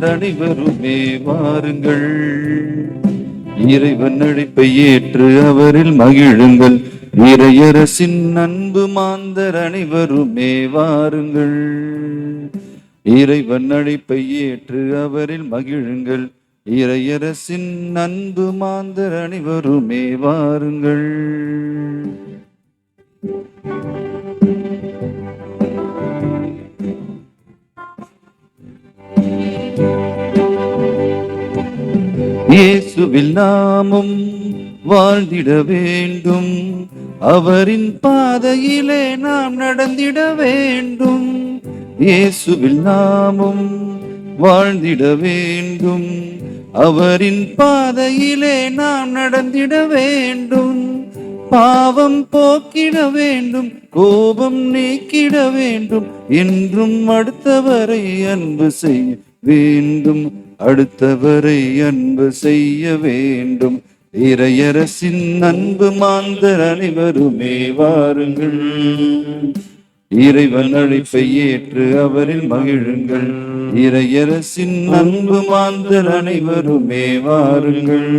மாந்தர் அனைவருமே வாருங்கள். இறைவன் அழைப்பை ஏற்று அவரில் மகிழுங்கள். இறையரசின் அன்பு மாந்தர் அனைவருமே வாருங்கள். இறைவன் அழைப்பை ஏற்று அவரில் மகிழுங்கள். இறையரசின் அன்பு மாந்தர் அனைவருமே வாருங்கள். இயேசுவில் நாமும் வாழ்ந்திட வேண்டும். அவரின் பாதையிலே நாம் நடந்திட வேண்டும். இயேசுவில் நாமும் வாழ்ந்திட வேண்டும். அவரின் பாதையிலே நாம் நடந்திட வேண்டும். பாவம் போக்கிட வேண்டும், கோபம் நீக்கிட வேண்டும். என்றும் அடுத்தவரை அன்பு செய்ய வேண்டும். அடுத்தவரை அன்பு செய்ய வேண்டும். இறையரசின் அன்பு மாந்தர் அனைவருமே வாருங்கள். இறைவன் அழைப்பை ஏற்று அவரில் மகிழுங்கள். இறையரசின் அன்பு மாந்தர் அனைவருமே வாருங்கள்.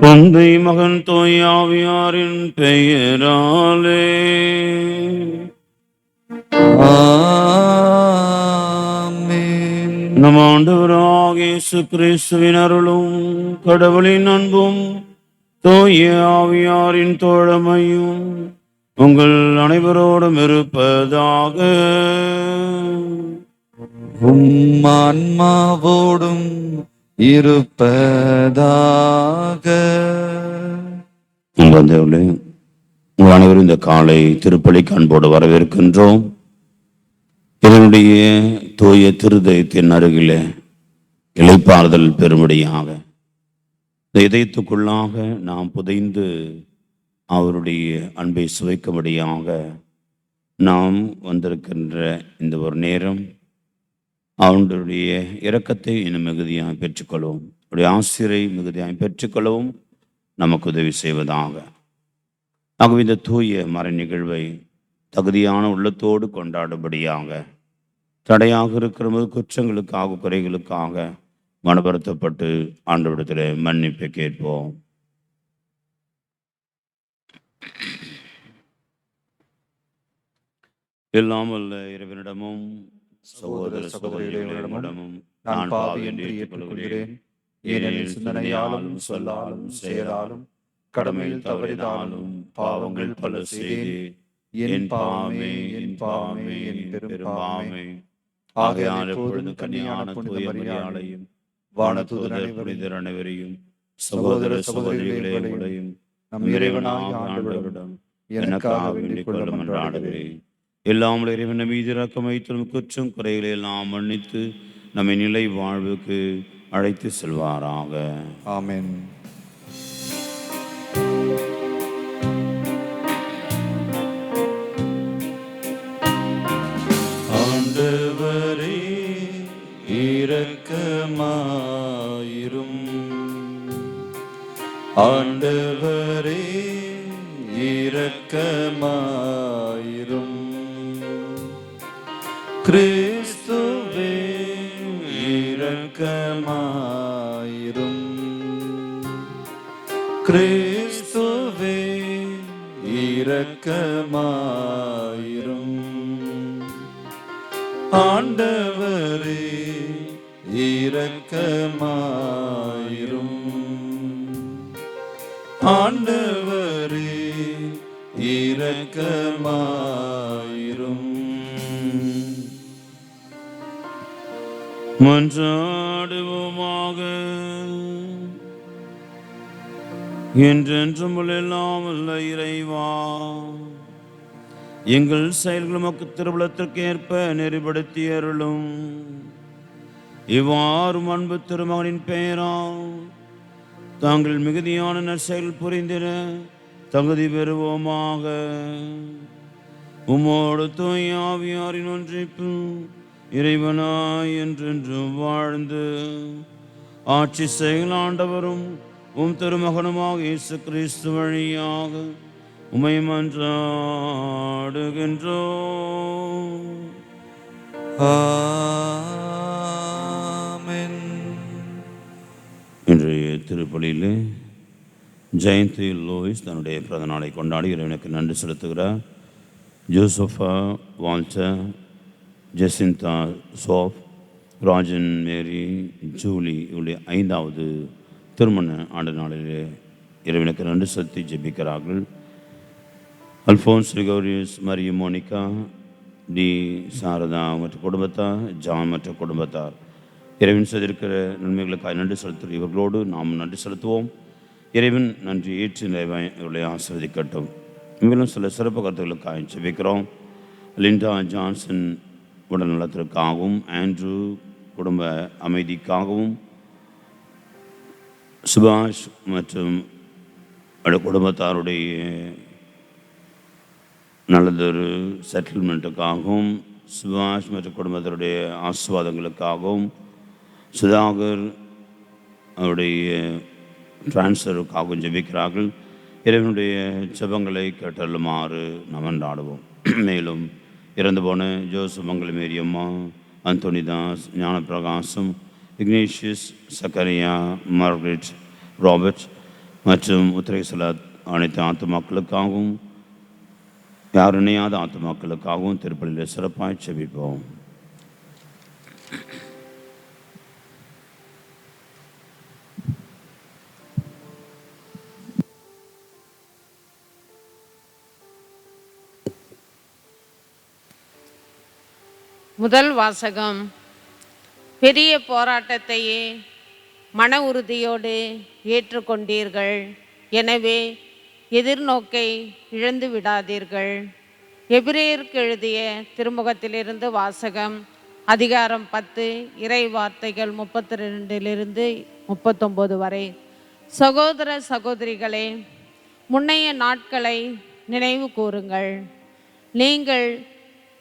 தந்தை மகன் தூய ஆவியாரின் பெயராலே ஆமென். நம் ஆண்டவராகிய இயேசு கிறிஸ்துவின் அருளும் கடவுளின் அன்பும் தூய ஆவியாரின் தோழமையும் உங்கள் அனைவரோடும் இருப்பதாக. ஆன்மாவோடும் இருப்பதாக. உங்கள் அனைவரும் இந்த காலை திருப்பலிக்கு அன்போடு வரவேற்கின்றோம். இதனுடைய தூய திருதயத்தின் அருகிலே இளைப்பாறுதல் பெரும்படியாக இதயத்துக்குள்ளாக நாம் புதைந்து அவருடைய அன்பை சுவைக்கும்படியாக நாம் வந்திருக்கின்ற இந்த ஒரு நேரம் அவனுடைய இரக்கத்தை இன்னும் மிகுதியாக பெற்றுக்கொள்ளவும், அவருடைய ஆசிரை மிகுதியாக பெற்றுக்கொள்ளவும் நமக்கு உதவி செய்வதாக. ஆகவே இந்த தூய மறை நிகழ்வை தகுதியான உள்ளத்தோடு கொண்டாடும்படியாக தடையாக இருக்கிற குற்றங்களுக்காக குறைகளுக்காக மனப்படுத்தப்பட்டு ஆண்டவரிடத்தில் மன்னிப்பை கேட்போம். எல்லாம் வல்ல இறைவனிடமும் சகோதர சகோதரிகளிடமும் நான் பாவி என்று ஏற்றுக்கொள்கிறேன். ஏனெனில் சிந்தனையாலும் சொல்லாலும் செயலாலும் கடமையில் தவறினாலும் பாவங்கள் பல செய்து என் பாவமே என் பாவமே என் பெரும்பாவமே. ஆகையால் எப்பொழுது கன்னியான புனித மரியாதையும் வானதூதர் புனிதர் அனைவரையும் சகோதர சகோதரிகளையும் நம் இறைவனாகிய ஆண்டவரிடம் எனக்காக வேண்டிக் கொள்ள மன்றாடுகிறேன். எல்லாம் இறைவன் மீது இரக்கம் வைத்து குற்றம் குறைகளை எல்லாம் மன்னித்து நம்மை நிலை வாழ்வுக்கு அழைத்து செல்வாராக. ஆமென். ஆண்டவரே இரக்கமாயிரும். ஆண்டவரே இரக்கமாயிரும். கிறிஸ்துவே இரக்கமாயிரும். கிறிஸ்துவே இரக்கமாயிரும். ஆண்டவரே இரக்கமாயிரும். ஆண்டவரே இரக்கமாயிரும். மன்றாடுவோமாக. என்றென்றும் எல்லாம் அல்ல இறைவா, எங்கள் செயல்கள் நமக்கு திருவுளத்திற்கு ஏற்ப நெறிப்படுத்தி அருளும். இவ்வாறு அன்பு திருமகனின் பெயரால் தாங்கள் மிகுதியான நற்செயல் புரிந்திட தகுதி பெறுவோமாக. உம்மோடு தூய ஆவியாரின் ஒன்றிப்பு இறைவனாய் என்றென்று வாழ்ந்து ஆட்சி செயலாண்டவரும் உம் திருமகனுமாக இயேசு கிறிஸ்து வழியாக உம்மை மன்றாடுகின்றோம். ஆமென். இன்றைய திருப்பலியிலே ஜெயந்தி லூயிஸ் தன்னுடைய பிறந்த நாளை கொண்டாடி இறைவனுக்கு நன்றி செலுத்துகிறார். ஜோசஃபா, வால்டர், ஜெசிந்தா, சோப், ராஜன், மேரி, ஜூலி இவருடைய 5வது திருமண ஆண்டு நாளிலே இறைவனுக்கு நன்றி செலுத்தி ஜெபிக்கிறார்கள். அல்ஃபோன்ஸ், ரிகோரியஸ், மரிய, மோனிகா, டி, சாரதா மற்றும் குடும்பத்தார், ஜான் மற்றும் குடும்பத்தார் இறைவன் செய்திருக்கிற நன்மைகளுக்காக நன்றி செலுத்துகிற இவர்களோடு நாம் நன்றி செலுத்துவோம். இறைவன் நன்றி ஏற்று இவர்களை ஆசீர்வதிக்கட்டும். மேலும் சில சிறப்பு கருத்துக்களுக்காக ஜெபிக்கிறோம். லிண்டா ஜான்சன் உடல் நலத்திற்காகவும், ஆண்ட்ரூ குடும்ப அமைதிக்காகவும், சுபாஷ் மற்றும் குடும்பத்தாருடைய நல்லதொரு செட்டில்மெண்ட்டுக்காகவும், சுபாஷ் மற்றும் குடும்பத்தாருடைய ஆசீர்வாதங்களுக்காகவும், சுதாகர் அவருடைய டிரான்ஸ்ஃபருக்காகவும் ஜெபிக்கிறார்கள். இறைவனுடைய ஜெபங்களை கேட்டருளுமாறு நாம் கொண்டாடுவோம். மேலும் இறந்து போன ஜோசப், மங்களமேரியம்மா, அந்தோனிதாஸ், ஞானப்பிரகாசம், இக்னேஷியஸ், சக்கரியா, மார்கரெட், ராபர்ட் மற்றும் உத்திரேசலாத் அனைத்து ஆத்துமாக்களுக்காகவும், யார் இணையாத ஆத்துமாக்களுக்காகவும் திருப்பலியில் சிறப்பாக ஜெபிப்போம். முதல் வாசகம். பெரிய போராட்டத்தையே மன உறுதியோடு ஏற்றுக்கொண்டீர்கள். எனவே எதிர்நோக்கை இழந்து விடாதீர்கள். எபிரேயருக்கு எழுதிய திருமுகத்திலிருந்து வாசகம். அதிகாரம் 10, இறை வார்த்தைகள் 32 39 வரை. சகோதர சகோதரிகளே, முன்னைய நாட்களை நினைவு கூறுங்கள். நீங்கள்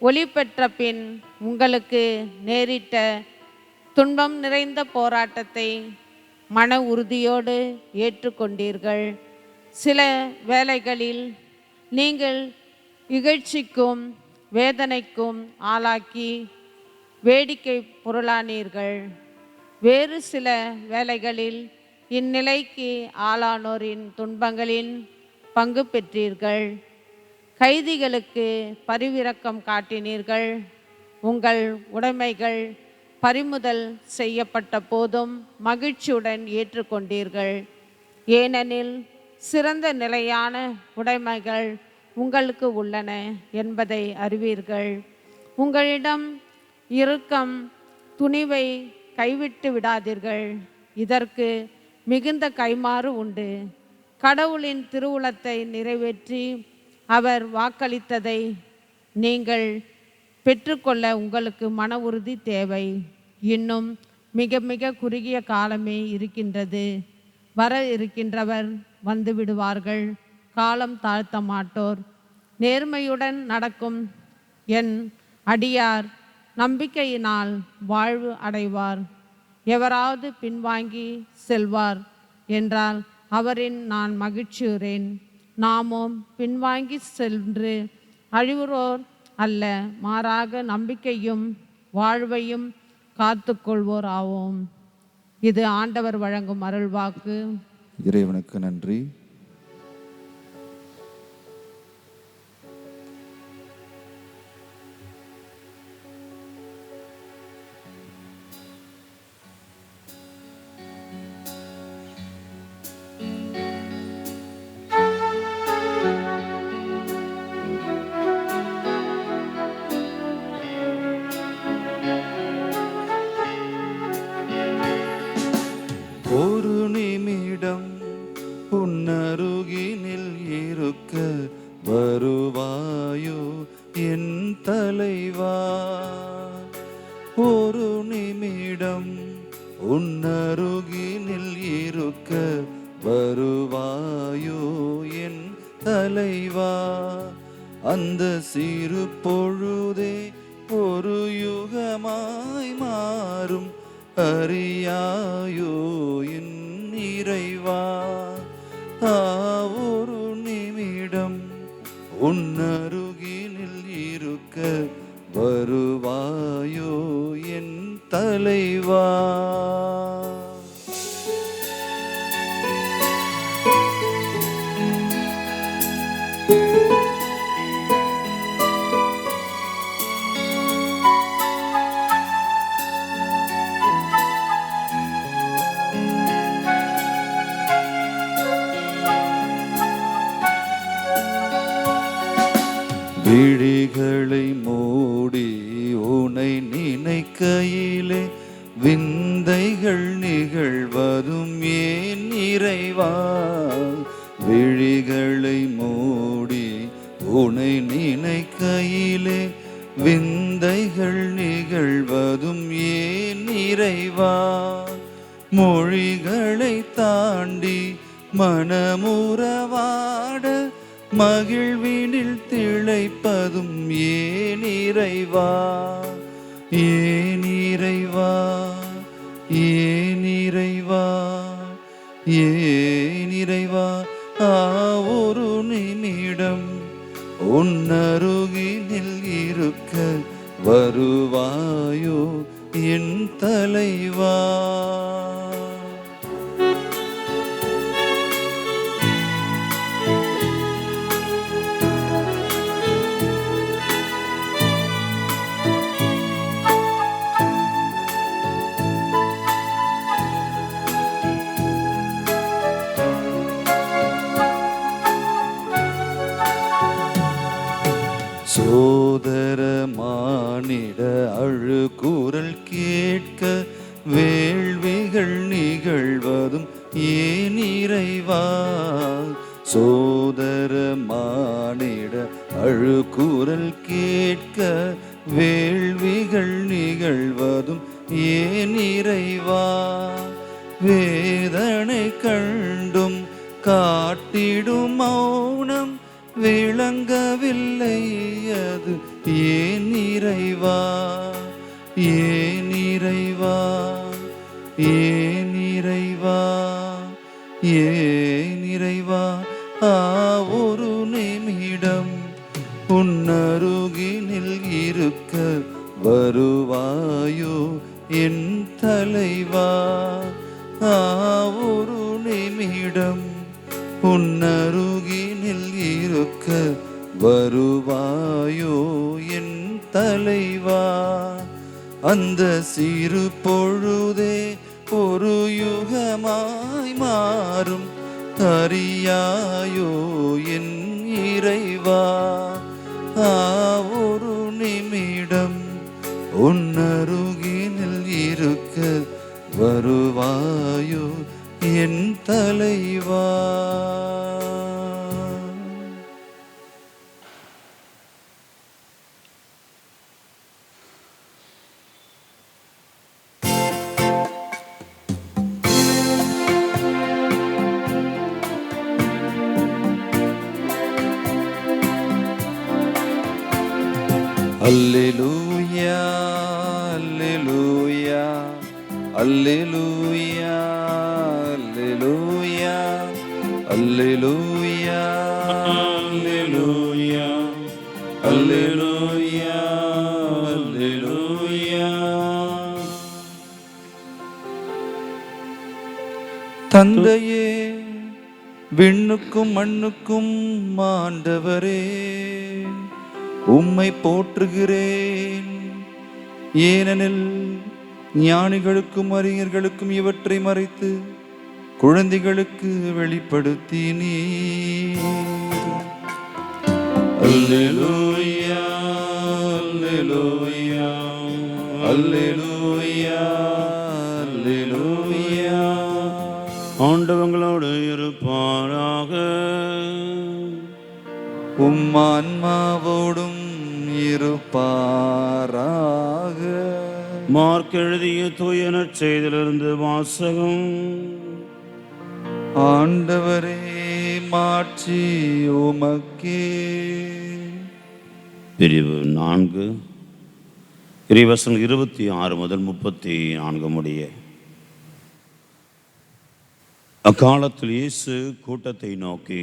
ஒளி பெற்ற பின் உங்களுக்கு நேரிட்ட துன்பம் நிறைந்த போராட்டத்தை மன உறுதியோடு ஏற்றுக்கொண்டீர்கள். சில வேளைகளில் நீங்கள் இகழ்ச்சிக்கும் வேதனைக்கும் ஆளாக்கி வேடிக்கை பொருளானீர்கள். வேறு சில வேளைகளில் இந்நிலைக்கு ஆளானோரின் துன்பங்களில் பங்கு பெற்றீர்கள். கைதிகளுக்கு பரிவிரக்கம் காட்டினீர்கள். உங்கள் உடைமைகள் பறிமுதல் செய்யப்பட்ட போதும் மகிழ்ச்சியுடன் ஏற்றுக்கொண்டீர்கள். ஏனெனில் சிறந்த நிலையான உடைமைகள் உங்களுக்கு உள்ளன என்பதை அறிவீர்கள். உங்களிடம் இருக்கும் துணிவை கைவிட்டு விடாதீர்கள். இதற்கு மிகுந்த கைமாறு உண்டு. கடவுளின் திருவுளத்தை நிறைவேற்றி அவர் வாக்களித்ததை நீங்கள் பெற்றுக்கொள்ள உங்களுக்கு மன உறுதி தேவை. இன்னும் மிக மிக குறுகிய காலமே இருக்கின்றது. வர இருக்கின்றவர் வந்து விடுவார்கள். காலம் தாழ்த்த மாட்டோர். நேர்மையுடன் நடக்கும் என் அடியார் நம்பிக்கையினால் வாழ்வு அடைவார். எவராவது பின்வாங்கி செல்வார் என்றால் அவரின் நான் மகிழ்ச்சியுறேன். நாமும் பின்வாங்கி சென்று அழிவுறோர் அல்ல, மாறாக நம்பிக்கையும் வாழ்வையும் காத்துக்கொள்வோர் ஆவோம். இது ஆண்டவர் வழங்கும் அருள்வாக்கு. இறைவனுக்கு நன்றி. ஒரு நிமிடம் உன்னருகினில் இருக்க வருவாயோ என் தலைவா. ஒரு நிமிடம் உன்னருகினில் இருக்க வருவாயோ என் தலைவா. அந்த சிறு பொழுதே ஒரு யுகமாய் மாறும் அறியாயோ என் இறைவா. ஒரு நிமிடம் என் தலைவா. விழிகளை மூடி உனை நினைக்கையிலே விந்தைகள் நிகழ்வதும் ஏன் இறைவா. விழிகளை மூடி உனை நினைக்கையிலே விந்தைகள் நிகழ்வதும் ஏன் இறைவா. மொழிகளை தாண்டி மனமுறவாட மகிழ்வினில் திளைப்பதும் ஏன் இறைவா. ஏன் இறைவா, ஏன் இறைவா, ஏன் இறைவா. ஒரு நிமிடம் உன்னருகினில் இருக்க வருவாயோ என் தலைவா. சோதர மானிட அழுகுரல் கேட்க வேள்விகள் நிகழ்வதும் ஏன் இறைவா. சோதர மானிட அழுகுரல் கேட்க வேள்விகள் நிகழ்வதும் ஏன் இறைவா. வேதனை கண்டும் காட்டிடும் மௌனம் விளங்கவில்லை அது ஏன் இறைவா. ஏன் இறைவா, ஏன் இறைவா, ஏன் இறைவா. ஒரு நிமிடம் உன்னருகினில் இருக்க வருவாயோ என் தலைவா. ஒரு நிமிடம் உன்னருகினில் இருக்க வருவாயோ என் தலைவா. அந்த சிறு பொழுதே ஒரு யுகமாய் மாறும் அறியாயோ என் இறைவா. ஒரு நிமிடம் உன்னருகினில் இருக்க வருவாயோ என் தலைவா. அல்லேலூயா, அல்லேலூயா, அல்லேலூயா, அல்லேலூயா, அல்லேலூயா, அல்லேலூயா, அல்லேலூயா, அல்லேலூயா. தந்தையே, விண்ணுக்கும் மண்ணுக்கும் ஆண்டவரே, உம்மை போற்றுகிறேன். ஏனெனில் ஞானிகளுக்கும் அறிஞர்களுக்கும் இவற்றை மறைத்து குழந்தைகளுக்கு வெளிப்படுத்தினீர். அல்லேலூயா, அல்லேலூயா, அல்லேலூயா, அல்லேலூயா. ஆண்டவங்களோடு இருப்பாராக. ஆன்மாவோடும் இருப்பாராக. மார்க் எழுதிய தூய நற்செய்தியிலிருந்து வாசகம். ஆண்டவரே, மாட்சி உமக்கே. பிரிவு 4 இறைவசனம் 26 முதல் 34 முடிய. அக்காலத்தில் இயேசு கூட்டத்தை நோக்கி,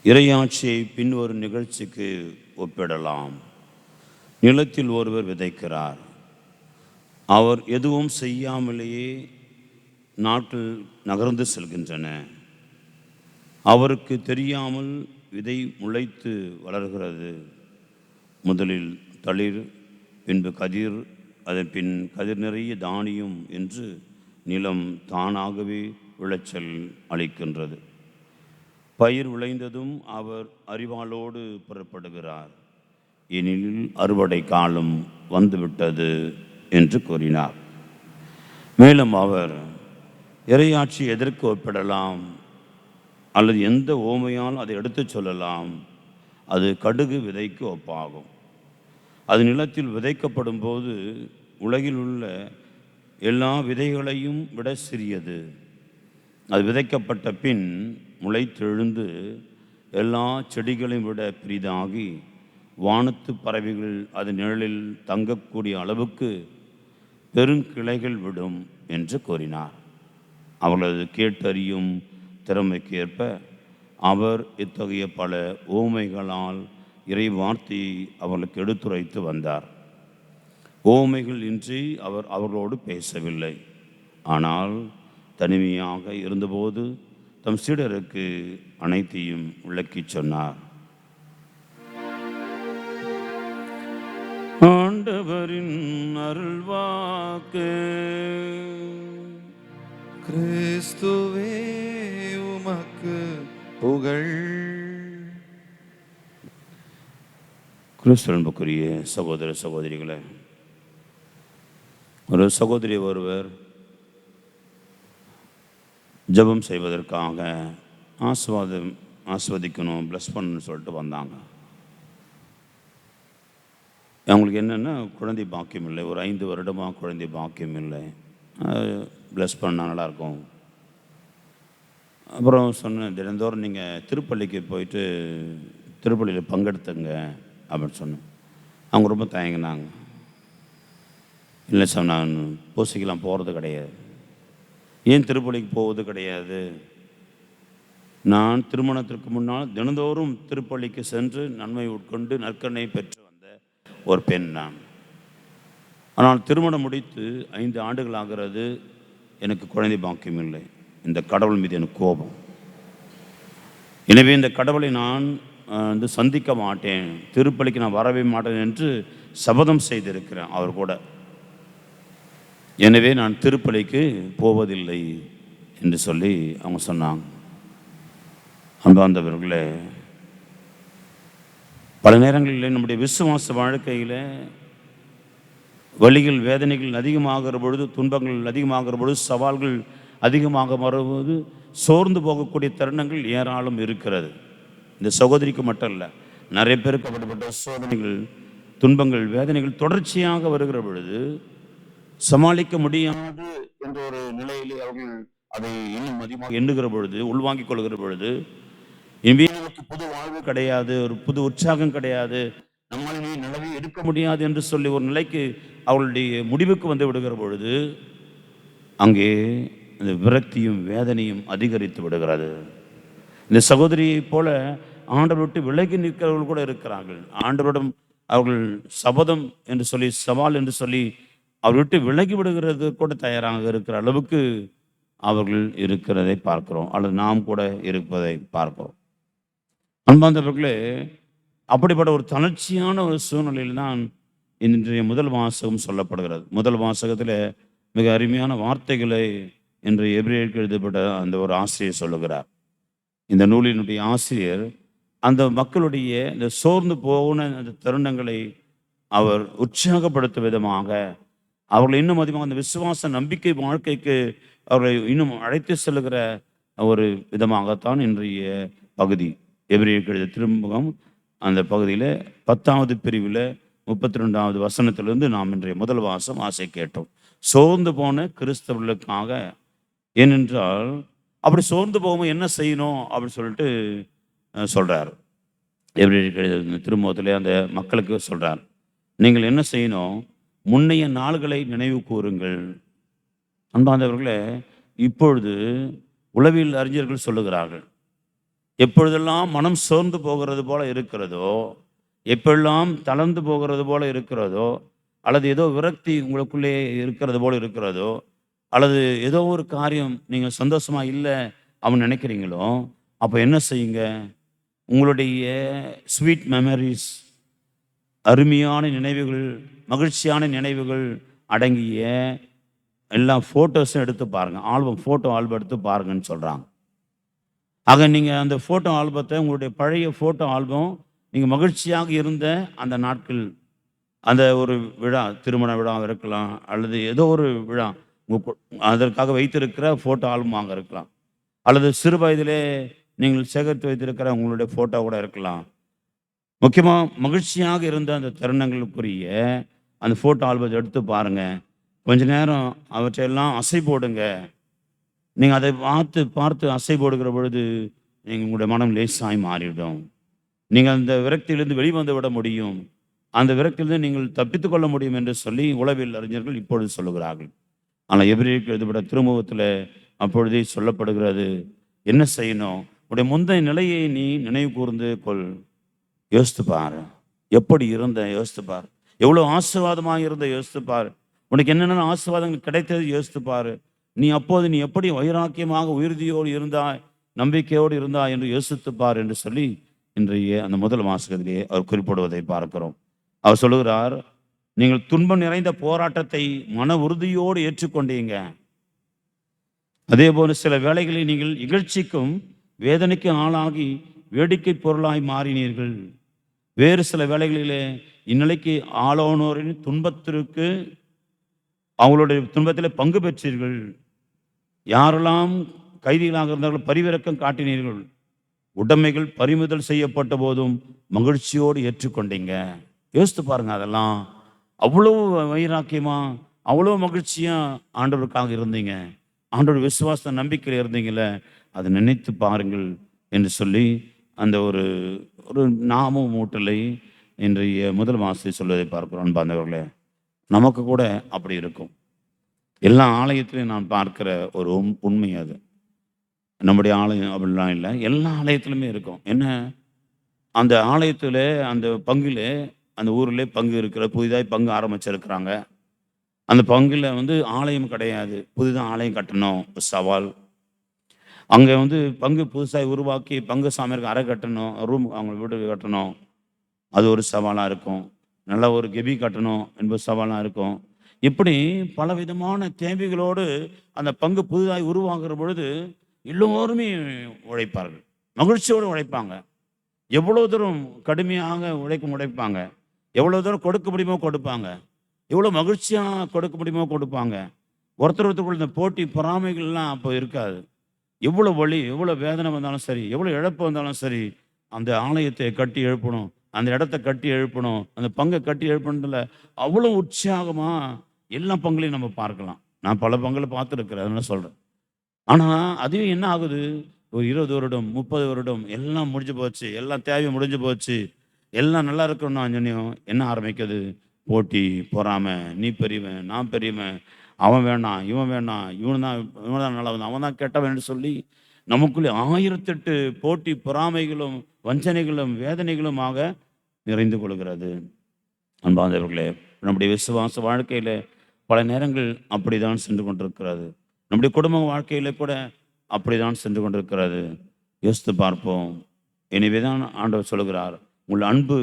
இறையாட்சியை பின்வரும் நிகழ்ச்சிக்கு ஒப்பிடலாம். நிலத்தில் ஒருவர் விதைக்கிறார். அவர் எதுவும் செய்யாமலேயே நாட்கள் நகர்ந்து செல்கின்றன. அவருக்கு தெரியாமல் விதை முளைத்து வளர்கிறது. முதலில் தளிர், பின்பு கதிர், அதன் பின் கதிர் நிறைய தானியம் என்று நிலம் தானாகவே விளைச்சல் அளிக்கின்றது. பயிர் விளைந்ததும் அவர் அரிவாளோடு புறப்படுகிறார், எனில் அறுவடை காலம் வந்துவிட்டது என்று கூறினார். மேலும் அவர் இறையாட்சி எதற்கு ஒப்பிடலாம் அல்லது எந்த ஓமையால் அதை எடுத்துச் சொல்லலாம்? அது கடுகு விதைக்கு ஒப்பாகும். அது நிலத்தில் விதைக்கப்படும் போது உலகில் உள்ள எல்லா விதைகளையும் விட சிறியது. அது விதைக்கப்பட்ட பின் முளைத்தெழுந்து எல்லா செடிகளையும் விட பெரிதாகி வானத்து பறவைகள் அது நிழலில் தங்கக்கூடிய அளவுக்கு பெருங்கிளைகள் விடும் என்று கூறினார். அவர்களது கேட்டறியும் திறமைக்கு ஏற்ப அவர் இத்தகைய பல ஓமைகளால் இறை வார்த்தையை அவர்களுக்கு எடுத்துரைத்து வந்தார். ஓமைகள் இன்றி அவர் அவர்களோடு பேசவில்லை. ஆனால் தனிமையாக இருந்தபோது தம் சீடருக்கு அனைத்தையும் விளக்கிச் சொன்னார். ஆண்டவரின் அருள்வாக்கு. கிறிஸ்துவே உமக்கு புகழ். கிறிஸ்துவுக்குரிய சகோதர சகோதரிகளே, ஒரு சகோதரி ஒருவர் ஜெபம் செய்வதற்காக ஆஸ்வதிக்கணும், ப்ளஸ் பண்ணணும்னு சொல்லிட்டு வந்தாங்க. அவங்களுக்கு என்னென்னா குழந்தை பாக்கியம் இல்லை, ஒரு 5 வருடமாக குழந்தை பாக்கியம் இல்லை, ப்ளஸ் பண்ணால் நல்லாயிருக்கும். அப்புறம் சொன்னேன், தினந்தோறும் நீங்கள் திருப்பள்ளிக்கு போயிட்டு திருப்பள்ளியில் பங்கெடுத்துங்க அப்படின்னு சொன்னேன். அவங்க ரொம்ப தயங்கினாங்க. இல்லை சார், நான் பூசைக்கெல்லாம் போகிறது கிடையாது. ஏன் திருப்பள்ளிக்கு போவது கிடையாது? நான் திருமணத்திற்கு முன்னால் தினந்தோறும் திருப்பள்ளிக்கு சென்று நன்மை உட்கொண்டு நற்கனை பெற்று வந்த ஒரு பெண் நான். ஆனால் திருமணம் முடித்து 5 ஆண்டுகள் ஆகிறது, எனக்கு குழந்தை பாக்கியம் இல்லை. இந்த கடவுள் மீது எனக்கு கோபம். எனவே இந்த கடவுளை நான் சந்திக்க மாட்டேன், திருப்பலிக்கு நான் வரவே மாட்டேன் என்று சபதம் செய்திருக்கிறேன் அவர் கூட. எனவே நான் திருப்பலிக்கு போவதில்லை என்று சொல்லி அவங்க சொன்னாங்க. அன்பார்ந்தவர்களே, பல நேரங்களில் நம்முடைய விசுவாச வாழ்க்கையில் வலிகள் வேதனைகள் அதிகமாகிற பொழுது, துன்பங்கள் அதிகமாகிற பொழுது, சவால்கள் அதிகமாக வரும்போது சோர்ந்து போகக்கூடிய தருணங்கள் ஏராளம் இருக்கிறது. இந்த சகோதரிக்கு மட்டும் இல்லை, நிறைய பேருக்கு அப்படிப்பட்ட சோதனைகள், துன்பங்கள், வேதனைகள் தொடர்ச்சியாக வருகிற பொழுது சமாளிக்க முடியாது என்ற ஒரு நிலையிலே அவர்கள் அதை இன்னும் அதிகமாக எண்ணுகிற பொழுது, உள்வாங்கிக் கொள்கிற பொழுது, இனிமே நமக்கு புது வாழ்வு கிடையாது, ஒரு புது உற்சாகம் கிடையாது, நம்மால் நிலவை எடுக்க முடியாது என்று சொல்லி ஒரு நிலைக்கு அவர்களுடைய முடிவுக்கு வந்து விடுகிற பொழுது அங்கே இந்த விரக்தியும் வேதனையும் அதிகரித்து விடுகிறது. இந்த சகோதரியை போல ஆண்டவர் விட்டு விலகி நிற்கிறவர்கள் கூட இருக்கிறார்கள். ஆண்டவரிடம் அவர்கள் சபதம் என்று சொல்லி, சவால் என்று சொல்லி அவர் விட்டு விலகி விடுகிறது கூட தயாராக இருக்கிற அளவுக்கு அவர்கள் இருக்கிறதை பார்க்கிறோம், அல்லது நாம் கூட இருப்பதை பார்க்கிறோம். அன்பார்ந்தவர்களே, அப்படிப்பட்ட ஒரு தளர்ச்சியான ஒரு சூழ்நிலையில் தான் இன்றைய முதல் வாசகம் சொல்லப்படுகிறது. முதல் வாசகத்தில் மிக அருமையான வார்த்தைகளை இன்றைய எபிரேயருக்கு எழுதப்பட்ட அந்த ஒரு ஆசிரியர் சொல்லுகிறார். இந்த நூலினுடைய ஆசிரியர் அந்த மக்களுடைய இந்த சோர்ந்து போன அந்த தருணங்களை அவர் உற்சாகப்படுத்தும் விதமாக, அவர்களை இன்னும் அதிகமாக அந்த விசுவாச நம்பிக்கை வாழ்க்கைக்கு அவர்களை இன்னும் அழைத்து செல்லுகிற ஒரு விதமாகத்தான் இன்றைய பகுதி எபிரேயருக்கு எழுதிய திருமுகம் அந்த பகுதியில் 10வது பிரிவில் 32வது வசனத்திலிருந்து நாம் இன்றைய முதல் வாசை கேட்டோம். சோர்ந்து போன கிறிஸ்தவர்களுக்காக. ஏனென்றால் அப்படி சோர்ந்து போகாமல் என்ன செய்யணும் அப்படின்னு சொல்லிட்டு சொல்கிறார். எபிரேயருக்கு எழுதிய திருமுகத்திலே அந்த மக்களுக்கு சொல்கிறார், நீங்கள் என்ன செய்யணும்? முன்னைய நாள்களை நினைவு கூறுங்கள். அன்பார்ந்தவர்களே, இப்பொழுது உளவியல் அறிஞர்கள் சொல்லுகிறார்கள், எப்பொழுதெல்லாம் மனம் சோர்ந்து போகிறது போல இருக்கிறதோ, எப்பெல்லாம் தளர்ந்து போகிறது போல இருக்கிறதோ, அல்லது ஏதோ விரக்தி உங்களுக்குள்ளே இருக்கிறது போல இருக்கிறதோ, அல்லது ஏதோ ஒரு காரியம் நீங்கள் சந்தோஷமா இல்லை அப்படின்னு நினைக்கிறீங்களோ, அப்போ என்ன செய்யுங்க? உங்களுடைய ஸ்வீட் மெமரிஸ், அருமையான நினைவுகள், மகிழ்ச்சியான நினைவுகள் அடங்கிய எல்லா ஃபோட்டோஸும் எடுத்து பாருங்கள். ஃபோட்டோ ஆல்பம் எடுத்து பாருங்கன்னு சொல்கிறாங்க. ஆக நீங்கள் அந்த ஃபோட்டோ ஆல்பத்தை, உங்களுடைய பழைய ஃபோட்டோ ஆல்பம், நீங்கள் மகிழ்ச்சியாக இருந்த அந்த நாட்கள், அந்த ஒரு விழா, திருமண விழாவாக இருக்கலாம், அல்லது ஏதோ ஒரு விழா, அதற்காக வைத்திருக்கிற ஃபோட்டோ ஆல்பமாக இருக்கலாம், அல்லது சிறு வயதிலே நீங்கள் சேகரித்து வைத்திருக்கிற உங்களுடைய ஃபோட்டோ கூட இருக்கலாம். முக்கியமாக மகிழ்ச்சியாக இருந்த அந்த தருணங்களுக்குரிய அந்த ஃபோட்டோ ஆல்பத்தை எடுத்து பாருங்கள். கொஞ்ச நேரம் அவற்றையெல்லாம் அசை போடுங்க. நீங்கள் அதை பார்த்து பார்த்து அசை போடுகிற பொழுது உங்களுடைய மனம் லேசாய் மாறிவிடும். நீங்கள் அந்த விரக்தியிலிருந்து வெளிவந்து விட முடியும். அந்த விரக்தியிலிருந்து நீங்கள் தப்பித்து கொள்ள முடியும் என்று சொல்லி உளவியல் அறிஞர்கள் இப்பொழுது சொல்லுகிறார்கள். ஆனால் எபிரேயருக்கு எழுதப்பட்ட திருமுகத்தில் அப்பொழுதே சொல்லப்படுகிறது, என்ன செய்யணும்? உடைய முந்தைய நிலையை நீ நினைவு கூர்ந்து கொள். யோசித்து பார், எப்படி இருந்த யோசித்து பார், எவ்வளோ ஆசீர்வாதமாக இருந்த யோசித்து பார், உனக்கு என்னென்ன ஆசீர்வாதங்கள் கிடைத்தது யோசித்து பார், நீ எப்படி வைராக்கியமாக உறுதியோடு இருந்தாய், நம்பிக்கையோடு இருந்தாய் என்று யோசித்து பார் என்று சொல்லி இன்றைய அந்த முதல் வாசகத்திலே அவர் குறிப்பிடுவதை பார்க்கிறோம். அவர் சொல்லுகிறார், நீங்கள் துன்பம் நிறைந்த போராட்டத்தை மன உறுதியோடு ஏற்றுக்கொண்டீங்க. அதே போல சில வேளைகளில் நீங்கள் இகழ்ச்சிக்கும் வேதனைக்கு ஆளாகி வேடிக்கை பொருளாய் மாறினீர்கள். வேறு சில வேளைகளிலே இந்நிலைக்கு ஆளானோரின் துன்பத்திற்கு, அவங்களுடைய துன்பத்தில் பங்கு பெற்றீர்கள். யாரெல்லாம் கைதிகளாக இருந்தார்கள் பரிவிறக்கம் காட்டினீர்கள். உடைமைகள் பறிமுதல் செய்யப்பட்ட போதும் மகிழ்ச்சியோடு ஏற்றுக்கொண்டீங்க. யோசித்து பாருங்க, அதெல்லாம் அவ்வளோ வைராக்கியமா, அவ்வளோ மகிழ்ச்சியா ஆண்டவருக்காக இருந்தீங்க, ஆண்டவர் விசுவாச நம்பிக்கையில் இருந்தீங்கள, அதை நினைத்து பாருங்கள் என்று சொல்லி அந்த ஒரு ஒரு நாம மூட்டலை இன்றைய முதல் மாதத்தை சொல்வதை பார்க்கிறோம். அன்பார்ந்தவர்களே, நமக்கு கூட அப்படி இருக்கும். எல்லா ஆலயத்திலையும் நான் பார்க்கிற ஒரு உண்மை அது. நம்முடைய ஆலயம் அப்படிலாம் இல்லை, எல்லா ஆலயத்திலுமே இருக்கும். என்ன, அந்த ஆலயத்தில் அந்த பங்கில், அந்த ஊரில் பங்கு இருக்கிற, புதிதாக பங்கு ஆரம்பிச்சிருக்கிறாங்க. அந்த பங்கில் ஆலயம் கிடையாது, புதிதாக ஆலயம் கட்டணும், சவால். அங்கே பங்கு புதுசாக உருவாக்கி பங்கு சாமியாருக்கு அறை கட்டணும், ரூம் அவங்க வீடு கட்டணும், அது ஒரு சவாலாக இருக்கும். நல்ல ஒரு கெபி கட்டணும் என்பது சவாலாக இருக்கும். இப்படி பலவிதமான தேவைகளோடு அந்த பங்கு புதிதாக உருவாக்குற பொழுது எல்லோருமே உழைப்பார்கள், மகிழ்ச்சியோடு உழைப்பாங்க. எவ்வளோ தூரம் கடுமையாக உழைப்பாங்க, எவ்வளோ தூரம் கொடுக்க முடியுமோ கொடுப்பாங்க, எவ்வளோ மகிழ்ச்சியாக கொடுக்க முடியுமோ கொடுப்பாங்க. ஒருத்தர் ஒருத்தருக்குள்ள இந்த போட்டி பொறாமைகள்லாம் அப்போ இருக்காது. எவ்வளோ வலி, எவ்வளோ வேதனை வந்தாலும் சரி, எவ்வளோ இழப்பு வந்தாலும் சரி, அந்த ஆலயத்தை கட்டி எழுப்பணும், அந்த இடத்த கட்டி எழுப்பணும், அந்த பங்கை கட்டி எழுப்பணுன்றதுல அவ்வளோ உற்சாகமாக எல்லா பங்குலையும் நம்ம பார்க்கலாம். நான் பல பங்குல பார்த்துருக்கிறேன், அதனால சொல்கிறேன். ஆனால் அதுவே என்ன ஆகுது, ஒரு 20 வருடம் 30 வருடம் எல்லாம் முடிஞ்சு போச்சு, எல்லாம் தேவை முடிஞ்சு போச்சு, எல்லாம் நல்லா இருக்கணும்னு அஞ்சனையும் என்ன ஆரம்பிக்குது, போட்டி பொறாமை, நீ பெரியவன் நான் பெரியவன், அவன் வேணாம் இவன் வேணாம், இவன் தான் நல்லவன், அவன் தான் கெட்டவன் சொல்லி நமக்குள்ளே 1008 போட்டி பொறாமைகளும் வஞ்சனைகளும் வேதனைகளுமாக நிறைந்து கொள்கிறது. அன்பார்ந்தவர்களே, நம்முடைய விசுவாச வாழ்க்கையில் பல நேரங்கள் அப்படிதான் சென்று கொண்டிருக்கிறது. நம்முடைய குடும்ப வாழ்க்கையில கூட அப்படிதான் சென்று கொண்டிருக்கிறது. யோசித்து பார்ப்போம். எனவே தான் ஆண்டவர் சொல்கிறார், உங்கள் அன்பு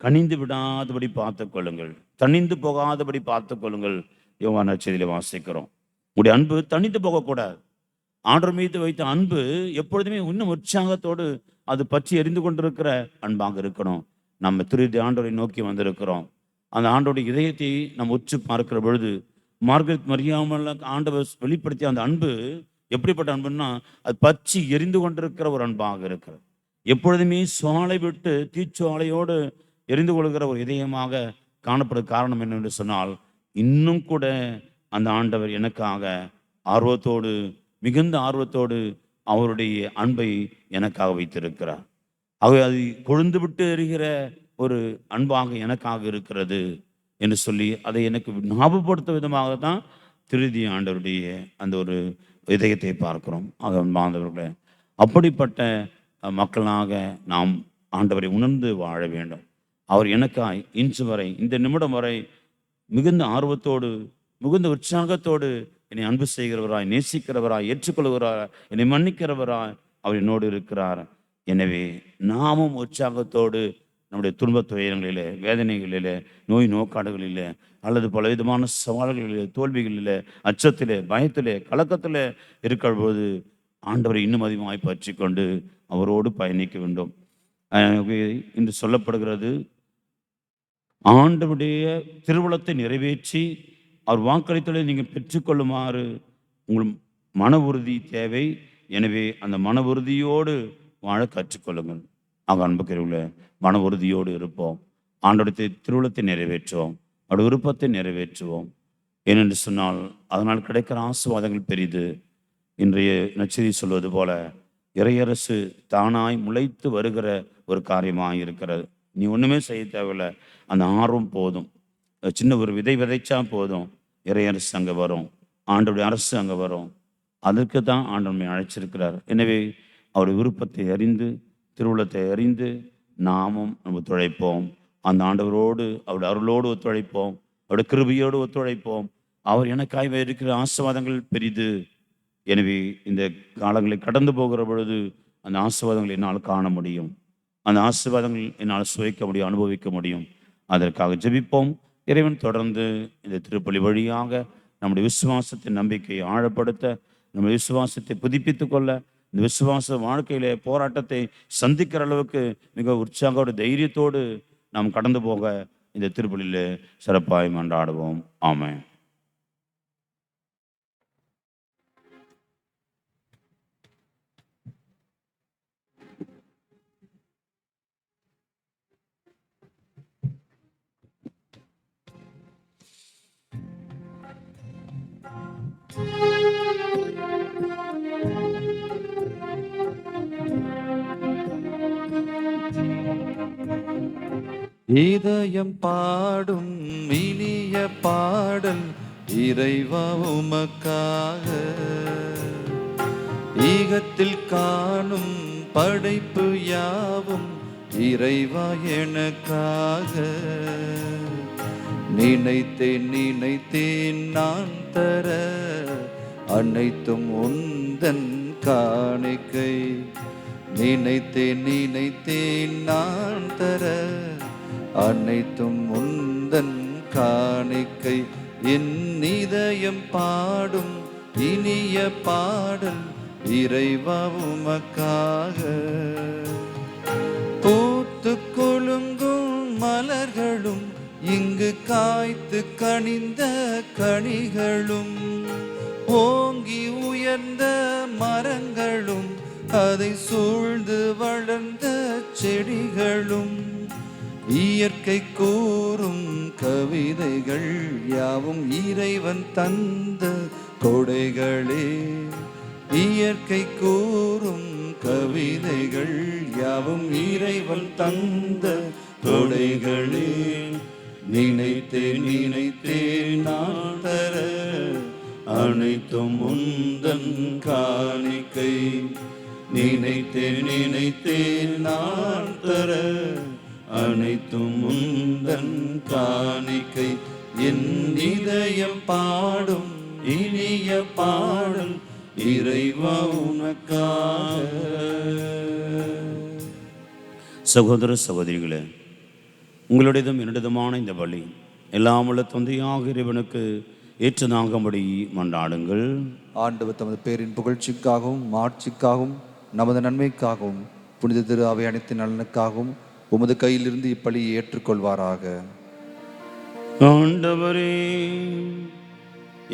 கனிந்து விடாதபடி பார்த்து கொள்ளுங்கள், தனிந்து போகாதபடி பார்த்து கொள்ளுங்கள். யோவான் நற்செய்தியிலே வாசிக்கிறோம், உங்களுடைய அன்பு தனிந்து போகக்கூடாது. ஆண்டவர் மீது வைத்த அன்பு எப்பொழுதுமே இன்னும் உற்சாகத்தோடு அது பற்றி எரிந்து கொண்டிருக்கிற அன்பாக இருக்கணும். நம்ம திருதி ஆண்டவரை நோக்கி வந்திருக்கிறோம். அந்த ஆண்டோடைய இதயத்தை நம்ம உற்று பார்க்கிற பொழுது, மார்கரெட் மரியாமல் ஆண்டவர் வெளிப்படுத்திய அந்த அன்பு எப்படிப்பட்ட அன்புன்னா, அது பற்றி எரிந்து கொண்டிருக்கிற ஒரு அன்பாக இருக்கிறது. எப்பொழுதுமே சுவாலை விட்டு தீச்சுவாலையோடு எரிந்து கொள்கிற ஒரு இதயமாக காணப்படும். காரணம் என்னவென்று சொன்னால், இன்னும் கூட அந்த ஆண்டவர் எனக்காக ஆர்வத்தோடு, மிகுந்த ஆர்வத்தோடு அவருடைய அன்பை எனக்காக வைத்திருக்கிறார். ஆகவே அது கொழுந்து விட்டு எரிகிற ஒரு அன்பாக எனக்காக இருக்கிறது என்று சொல்லி அதை எனக்கு ஞாபகப்படுத்த விதமாக தான் திருதி ஆண்டவருடைய அந்த ஒரு இதயத்தை பார்க்கிறோம். ஆக அன்பார்ந்தவர்களே, அப்படிப்பட்ட மக்களாக நாம் ஆண்டவரை உணர்ந்து வாழ வேண்டும். அவர் எனக்காய் இன்று வரை இந்த நிமிடம் வரை மிகுந்த ஆர்வத்தோடு மிகுந்த உற்சாகத்தோடு என்னை அன்பு செய்கிறவராய், நேசிக்கிறவராய், ஏற்றுக்கொள்கிறார், என்னை மன்னிக்கிறவராய் அவர் என்னோடு இருக்கிறார். எனவே நாமும் உற்சாகத்தோடு நம்முடைய துன்பத் துயரங்களிலே, வேதனைகளிலே, நோய் நோக்காடுகளிலே, அல்லது பலவிதமான சவால்களிலே, தோல்விகளிலே, அச்சத்திலே, பயத்திலே, கலக்கத்திலே இருக்கிறபோது ஆண்டவரை இன்னும் அதிகமாய் பற்றி கொண்டு அவரோடு பயணிக்க வேண்டும். இன்று சொல்லப்படுகிறது, ஆண்டவருடைய திருவுளத்தை நிறைவேற்றி அவர் வாக்களித்தலை நீங்கள் பெற்றுக்கொள்ளுமாறு உங்கள் மன உறுதி தேவை. எனவே அந்த மன உறுதியோடு வாழ கற்றுக்கொள்ளுங்கள். ஆக அன்புக்குரியவர்களே, மன உறுதியோடு இருப்போம். ஆண்டவருடைய திருவுளத்தை நிறைவேற்றுவோம், அவருடைய விருப்பத்தை நிறைவேற்றுவோம். ஏனென்று சொன்னால் அதனால் கிடைக்கிற ஆசீர்வாதங்கள் பெரிது. இன்றைய நற்செய்தி சொல்வது போல இறையரசு தானாய் முளைத்து வருகிற ஒரு காரியமாக இருக்கிறது. நீ ஒன்றுமே செய்ய தேவையில்லை, அந்த ஆர்வம் போதும். சின்ன ஒரு விதை விதைச்சா போதும், இறையரசு அங்கே வரும், ஆண்டவருடைய அரசு அங்கே வரும். அதற்கு தான் ஆண்டவரை அழைச்சிருக்கிறார். எனவே அவருடைய விருப்பத்தை அறிந்து, திருவுளத்தை அறிந்து நாமும் நம்ம ஒத்துழைப்போம். அந்த ஆண்டவரோடு அவருடைய அருளோடு ஒத்துழைப்போம், அவருடைய கிருபையோடு ஒத்துழைப்போம். அவர் எனக்காய் இருக்கிற ஆசீர்வாதங்கள் பெரிது. எனவே இந்த காலங்களை கடந்து போகிற பொழுது அந்த ஆசீர்வாதங்களை என்னால் காண முடியும், அந்த ஆசீர்வாதங்கள் என்னால் சுவைக்க முடியும், அனுபவிக்க முடியும். அதற்காக ஜெபிப்போம். இறைவன் தொடர்ந்து இந்த திருப்பலி வழியாக நம்முடைய விசுவாசத்தின் நம்பிக்கையை ஆழப்படுத்த, நம்முடைய விசுவாசத்தை புதுப்பித்துக் கொள்ள, இந்த விசுவாச வாழ்க்கையிலே போராட்டத்தை சந்திக்கிற அளவுக்கு மிக உற்சாகோடு தைரியத்தோடு நாம் கடந்து போக இந்த திருப்பலியிலே சிறப்பாய் மன்றாடுவோம். ஆமென். இதயம் பாடும் இனிய பாடல் இறைவா உமக்காக, ஈகத்தில் காணும் படைப்பு யாவும் இறைவா எனக்காக. நினைத்தேன் நினைத்தேன் நான் தர அனைத்தும் உந்தன் காணிக்கை. நினைத்தேன் நினைத்தேன் நான் தர அனைத்தும் உந்தன் காணிக்கை. என் இதயம் பாடும் இனிய பாடல் இறைவா உமக்காக. பூத்து குலுங்கும் மலர்களும் இங்கு காய்த்து கனிந்த கனிகளும், ஓங்கி உயர்ந்த மரங்களும் அதை சூழ்ந்து வளர்ந்த செடிகளும், இயற்கை கூறும் கவிதைகள் யாவும் இறைவன் தந்த கொடைகளே. இயற்கை கூறும் கவிதைகள் யாவும் இறைவன் தந்த கொடைகளே. நினைத்தேன் நினைத்தேன் நான் தர அனைத்தும் உந்தன் காணிக்கை. நினைத்தேன் நினைத்தேன் நான் தர அனைத்தும் உந்தன் காணிக்கை. என் இதயம் பாடும் இனிய பாடல் இறைவா உனக்காக. சகோதர சகோதரிகளே, உங்களுடையதும் என்னிடதுமான இந்த பலி எல்லாம் உள்ள தந்தையாக இறைவனுக்கு ஏற்றதாகும்படி மன்றாடுங்கள். ஆண்டவர் தமது பேரின் புகழ்ச்சிக்காகவும் மாட்சிக்காகவும் நமது நன்மைக்காகவும் புனித திரு அவை அனைத்து நலனுக்காகவும் உமது கையிலிருந்து இப்பலியை ஏற்றுக்கொள்வாராக. ஆண்டவரே,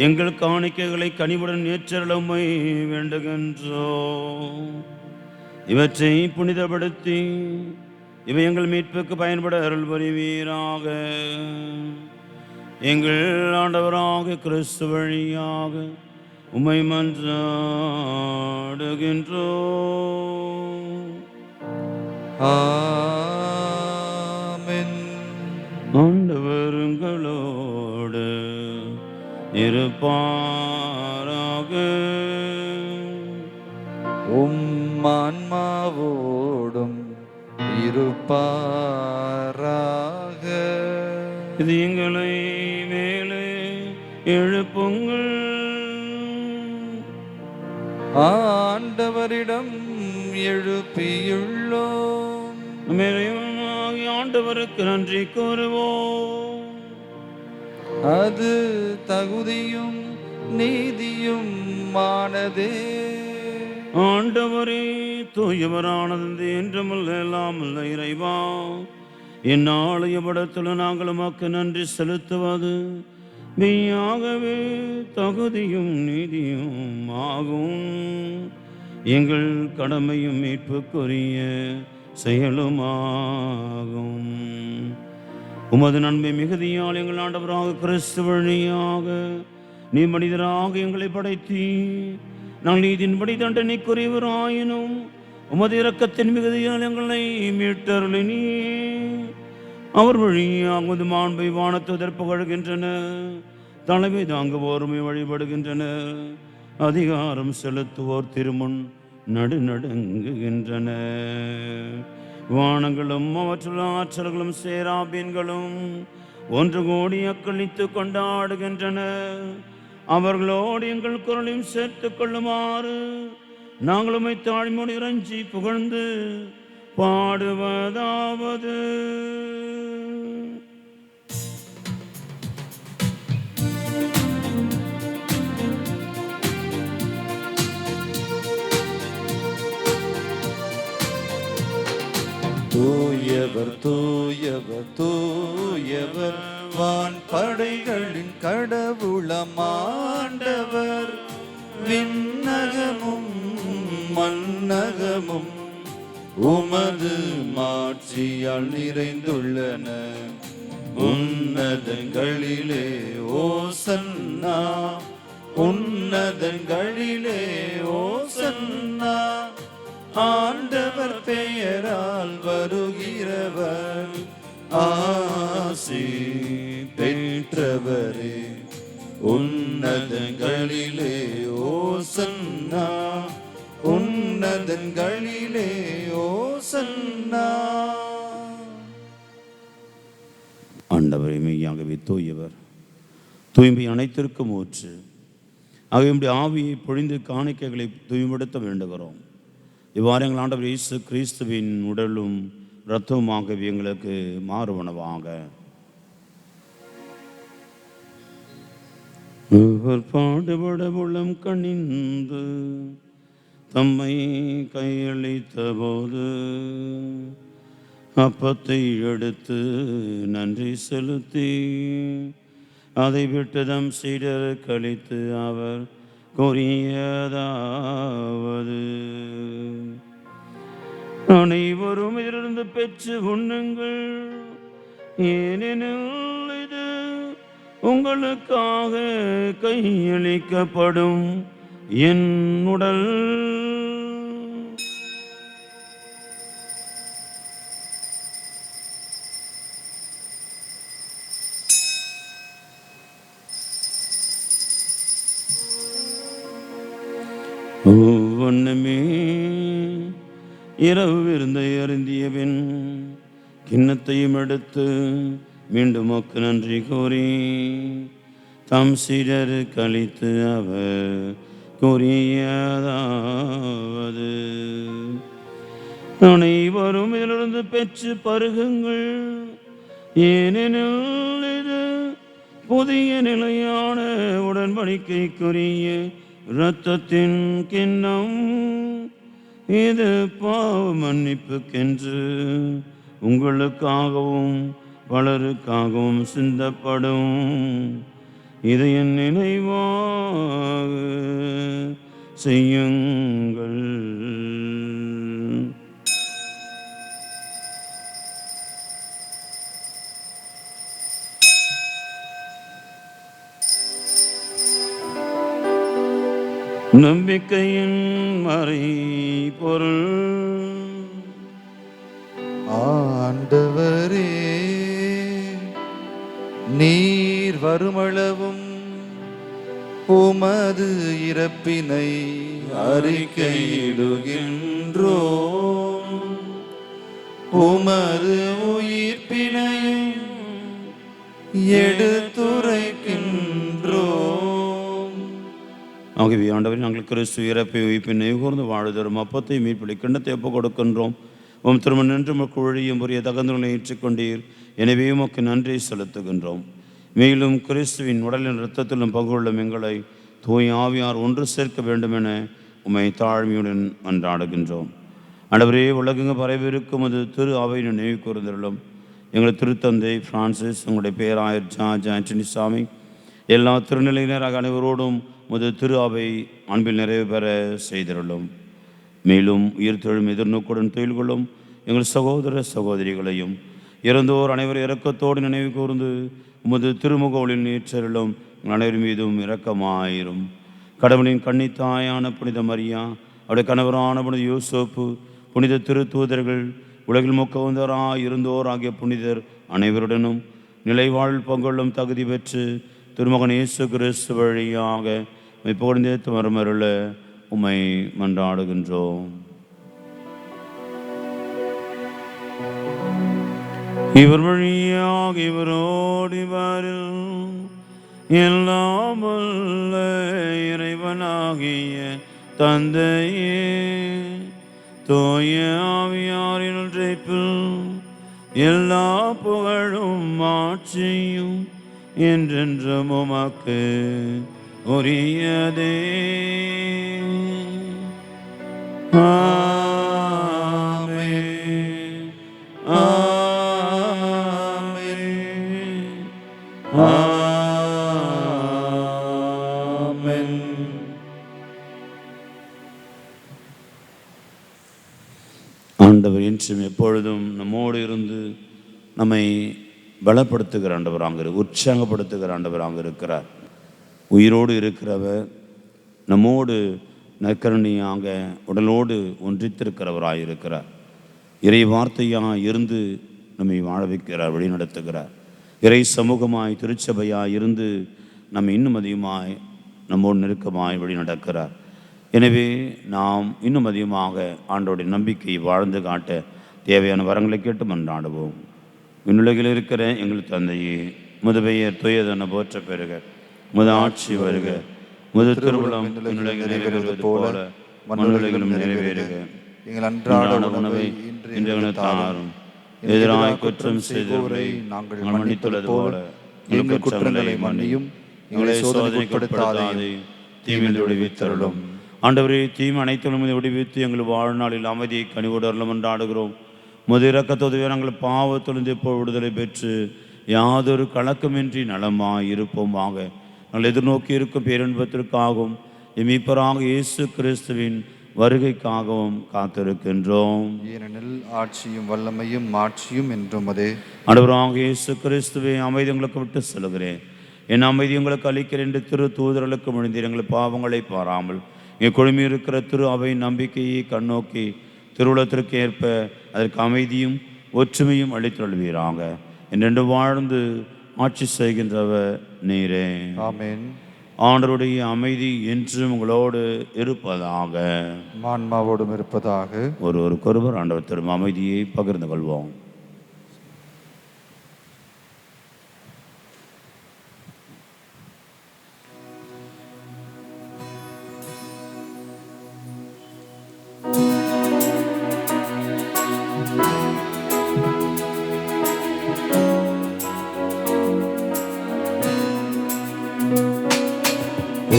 எங்கள் காணிக்கைகளை கனிவுடன் ஏற்றருளுமை வேண்டுகின்றோம். இவற்றை புனிதப்படுத்தி இவை எங்கள் மீட்புக்கு பயன்பட அருள் புரிவீராக. எங்கள் ஆண்டவராக கிறிஸ்து வழியாக உம்மை மன்றாடுகின்றோம். ஆமென். ஆண்டவருங்களோடு இருப்பாராக. ஆன்மாவோடும் இருப்பாராக. இது எங்களை மேலே எழுப்புங்கள். ஆண்டவரிடம் எழுப்பியுள்ளோம். மேலையாகிய ஆண்டவருக்கு நன்றி கூறுவோம். அது தகுதியும் நீதியும் மானதே. ஆண்டவரே தூயவரானது என்றுமல்ல எல்லாம் அல்ல இறைவா, இந்நாளைய படத்துல நாங்கள் உமக்கு நன்றி செலுத்துவது மெய்யாகவே தகுதியும் நீதியும் ஆகும். எங்கள் கடமையும் மீட்புக்குரிய செயலுமாகும். உமது நன்மை மிகுதியால் எங்கள் ஆண்டவராக கிறிஸ்து வழியாக நீ மனிதராக எங்களை படைத்தி நாங்கள் நீதின்படி தண்டனைக்குரியவராயினும் உமது இரக்கத்தின் மிகுதியால் எங்களை மீட்டருளினீ. அவர் வழியாக உமது மாண்பை வானத்துதர் புகழ்கின்றன, தலைமை தாங்குவோருமை வழிபடுகின்றன, அதிகாரம் செலுத்துவோர் திருமுன் நடுநடுங்குகின்றன. வானங்களும் அவற்றுள்ள ஆற்றல்களும் சேராபீன்களும் ஒன்று கோடி அக்களித்து கொண்டாடுகின்றன. அவர்களோடு எங்கள் குரலையும் சேர்த்துக் கொள்ளுமாறு நாங்கள் உம்மை தாழ்மையோடு இறைஞ்சி புகழ்ந்து பாடுவதாவது: தூயவர் தூயவர் தூயவர் வான் படைகளின் கடவுளமாண்டவர். விண்ணகமும் மண்ணகமும் உமது மாட்சியால் நிறைந்துள்ளன. உன்னதங்களிலே ஓசன்னா, உன்னதங்களிலே ஓசன்னா. ஆண்டவர் பெயரால் வருகிறவர் ஆசி பெற்றவரே. உன்னதங்களிலே ஓசன்னா, உன்னதங்களிலே ஓசன்னா. ஆண்டவரை மெய்யாகவே தூயவர், தூய்மை அனைத்திற்கும் ஊற்று. ஆகிய ஆவியை பொழிந்து காணிக்கைகளை தூய்மைப்படுத்த வேண்டுகிறோம். இவ்வாறு எங்கள் ஆண்டவர் இயேசு கிறிஸ்துவின் உடலும் இரத்தமாகவே எங்களுக்கு மாறுவனவாக. அவர் பாடுபட உளம் கணிந்து தம்மை கையளித்த போது அப்பத்தை எடுத்து நன்றி செலுத்தி அதை விட்டு தம் சீடருக்கு அளித்து அவர் கூறியதாவது: அனைவரும் இதிலிருந்து பெற்று உண்ணுங்கள், ஏனெனில் இது உங்களுக்காக கையளிக்கப்படும் என் உடல். ஒவ்வொன்றுமே இரவு விருந்தை அருந்தியபின் கிண்ணத்தையும் எடுத்து மீண்டும் மக்கு நன்றி கூறி தம் சீடருக்கு அளித்து அவர் கூறியதாவது: அனைவரும் இதிலிருந்து பெற்று பருகுங்கள், ஏனெனில் இது புதிய நிலையான உடன்படிக்கைக்குரிய இரத்தத்தின் கிண்ணம். இது பாவ மன்னிப்புக்கென்று உங்களுக்காகவும் பலருக்காகவும் சிந்தப்படும். இது என் நினைவாக செய்யுங்கள். நம்பிக்கையின் மறை பொருள். ஆண்டவரே, நீர் வருமளவும் உமது இறப்பினை அறிக்கையிடுகின்றோம், உமது உயிர்ப்பினையும் எடுத்துரைக்கின்றோம். ஆகவே ஆண்டவரே, நாங்கள் கிறிஸ்து இறப்பை உயிர்ப்பின் கூர்ந்து வாழ்தரும் அப்பத்தை மீட்பளி கிண்ணத்தை ஒப்பு கொடுக்கின்றோம். உம் திருமணம் நின்று உமக்கு ஒழியும் புரிய தகந்தங்களை ஏற்றுக்கொண்டீர். எனவே உமக்கு நன்றி செலுத்துகின்றோம். மேலும் கிறிஸ்துவின் உடலின் இரத்தத்திலும் பங்குள்ள எங்களை தூய் ஆவியார் ஒன்று சேர்க்க வேண்டும் என உம்மை தாழ்மையுடன் மன்றாடுகின்றோம். ஆண்டவரே, உலகெங்கு பரவிருக்கும் அது திரு அவையின் நினைவு கூர்ந்திருளும். எங்கள் திருத்தந்தை பிரான்சிஸ், உங்களுடைய பேராயர் ஜார்ஜ் ஆண்டனி சாமி, எல்லா திருநிலையினராக அனைவரோடும் முது திரு அவை அன்பில் நிறைவு பெற செய்திருளும். மேலும் உயிர்த்தெழும் எதிர்நோக்குடன் தொழில் கொள்ளும் எங்கள் சகோதர சகோதரிகளையும் இறந்தோர் அனைவரும் இரக்கத்தோடு நினைவு கூர்ந்து உமது திருமுகவலில் நேற்றருளும் அனைவர் மீதும் இரக்கமாயிரும். கடவுளின் கன்னித்தாயான புனித மரியா, அவருடைய கணவரான புனித யோசேப்பு, புனித திருத்தூதர்கள், உலகில் முக்கவந்தராய் இருந்தோர் ஆகிய புனிதர் அனைவருடனும் நிலைவாழ் பங்கொள்ளும் தகுதி பெற்று திருமகன் இயேசு கிறிஸ்து வழியாக புகழ்ந்தேத்து மரமருள உம்மை மன்றாடுகின்றோம். இவர் வழியாக இவரோடு இவரில் எல்லாம் வல்ல இறைவனாகிய தந்தையே, தூய ஆவியாரின் ஒன்றைப்பில் எல்லா புகழும் ஆட்சியும் என்றென்றும் உமக்கு உரியதே. ஆமென். ஆமென். ஆமென். ஆண்டவர் என்றும் எப்பொழுதும் நம்மோடு இருந்து நம்மை பலப்படுத்துகிற ஆண்டவராக, உற்சாகப்படுத்துகிற ஆண்டவராக இருக்கிறார். உயிரோடு இருக்கிறவர் நம்மோடு நற்கருணையாக உடலோடு ஒன்றித்திருக்கிறவராக இருக்கிறார். இறை வார்த்தையாக இருந்து நம்மை வாழ வைக்கிறார், வழிநடத்துகிறார். இறை சமூகமாய் திருச்சபையாய் இருந்து நம்ம இன்னும் அதிகமாய் நம்மோடு நெருக்கமாய் வழி நடக்கிறார். எனவே நாம் இன்னும் அதிகமாக ஆண்டோடைய நம்பிக்கையை வாழ்ந்து காட்ட தேவையான வரங்களை கேட்டு மன்றாடுவோம். விண்ணுலகில் இருக்கிற எங்கள் தந்தையே, முது பெயர் தூயதென போற்ற பெறுக, முது ஆட்சி வருக, முது திருவுளம் விண்ணுலகில் நிறைவேறுவது போல மண்ணுலகிலும் நிறைவேறுக. எங்கள் அன்றாட உணவை இன்று எங்களுக்கு தாரும். எதிராய் குற்றம் செய்தோரை நாங்கள் மன்னித்துள்ளது போல எங்கள் குற்றங்களை மன்னியும். எங்களை சோதனைக்கு உட்படுத்தாதே, தீமையில் விடுவித்தருளும். ஆண்டவரே, தீமை அனைத்திலும் விடுவித்து எங்கள் வாழ்நாளில் அமைதியை கனிவுடரலும் என்றாடுகிறோம். முது இரக்கத்தோதுவே நாங்கள் பாவத்தொழுந்து இப்போ விடுதலை பெற்று யாதொரு கலக்கமின்றி நலமாய் இருப்போமாக. நாங்கள் எதிர்நோக்கி இருக்கும் பேரின்பத்திற்காகவும் மீட்பராக இயேசு கிறிஸ்துவின் வருகைக்காகவும் காத்திருக்கின்றோம். ஏனெனில் ஆட்சியும் வல்லமையும் மாட்சியும் என்றும் அதே. ஆண்டவராக இயேசு கிறிஸ்துவை அமைதி உங்களுக்கு விட்டு செல்கிறேன், என் அமைதி உங்களுக்கு அளிக்கிறேன் என்று திரு தூதர்களுக்கு முடிந்தீர். எங்கள் பாவங்களை பாராமல் இங்கே குழுமி இருக்கிற திரு அவை நம்பிக்கையை கண்ணோக்கி திருவுளத்திற்கு ஏற்ப அதற்கு அமைதியும் ஒற்றுமையும் அளித்தருள்வீராக. என்றென்று வாழ்ந்து ஆட்சி செய்கின்றவர் நீரே. ஆமென். ஆண்டவருடைய அமைதி என்றும் உங்களோடு இருப்பதாக, ஆன்மாவோடும் இருப்பதாக. ஒருவருக்கொருவர் ஆண்டவர் தரும் அமைதியை பகிர்ந்து கொள்வோம்.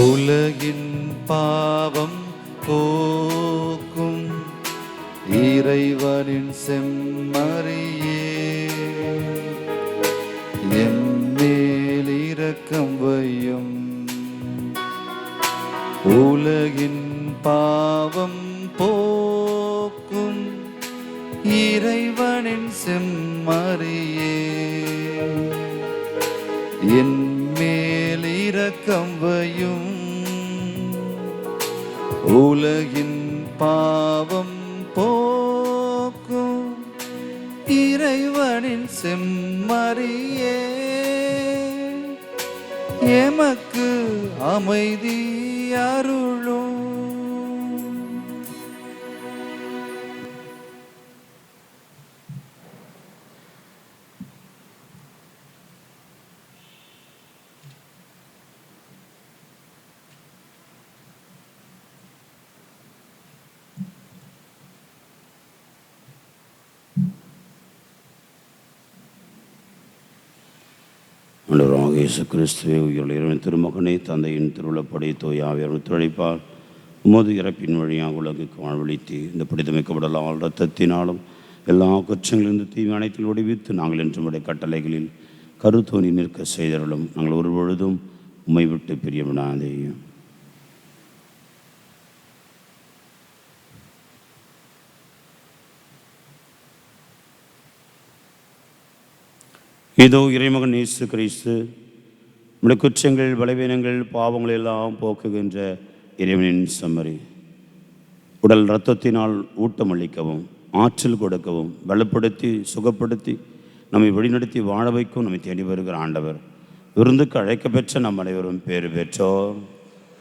உலகின் பாவம் போக்கும் இறைவனின் செம்மறியே, எம்மேல் இரக்கம் வையும். உலகின் பாவம் போக்கும் இறைவனின் செம்மறியே, என் மேல் இரக்கம் வையும். உலகின் பாவம் போக்கும் இறைவனின் செம்மறியே, எமக்கு அமைதி அருளும். ஆண்டவராக இயேசு கிறிஸ்துவே, உயிர் இறைவன் திருமகனே, தந்தையின் திருவுளப்படி தூய ஆவியார் ஒத்துழைப்பால் உமது இறப்பின் வழியாக உலகுக்கு வாழ்வளித்து இந்த புனிதமிக்கப்படலால் இரத்தத்தினாலும் எல்லா குற்றங்களிலிருந்து தீமை அனைத்தில் விடுவித்து நாங்கள் என்றும் கட்டளைகளில் கருத்தோனி நிற்க செய்தருளும். நாங்கள் ஒரு பொழுதும் உம்மை விட்டு பிரியவிடாதேயும். இதோ இறைமகன் இயேசு கிறிஸ்து நம்முடைய குற்றங்கள், பலவீனங்கள், பாவங்கள் எல்லாம் போக்குகின்ற இறைவனின் செம்மறி. உடல் இரத்தத்தினால் ஊட்டம் அளிக்கவும், ஆற்றல் கொடுக்கவும், பலப்படுத்தி, சுகப்படுத்தி, நம்மை வழிநடத்தி வாழ வைக்கும் நம்மை தேடி வருகிற ஆண்டவர். விருந்துக்கு அழைக்க பெற்ற நம் அனைவரும் பேறு பெற்றோர்.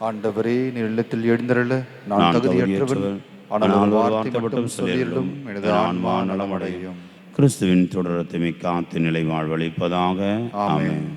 ஆண்டவரே, நீர் இல்லத்தில் எழுந்தருள நான் தகுதியற்றவன், ஆனால் வார்த்தை மட்டும் சொல்லியருளும், எனது ஆன்மா நலமடையும். கிறிஸ்துவின் தொடரத்தை காத்து நிலை வாழ்வளிப்பதாக. ஆமென்.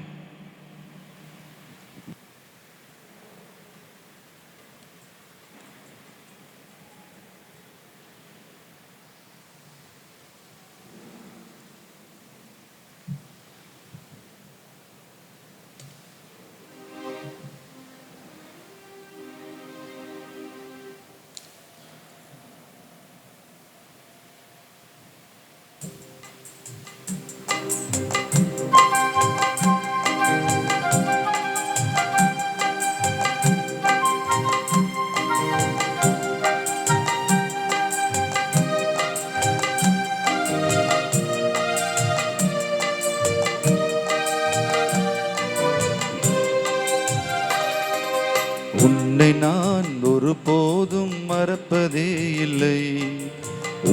உன்னை நான் ஒருபோதும் மறப்பதே இல்லை,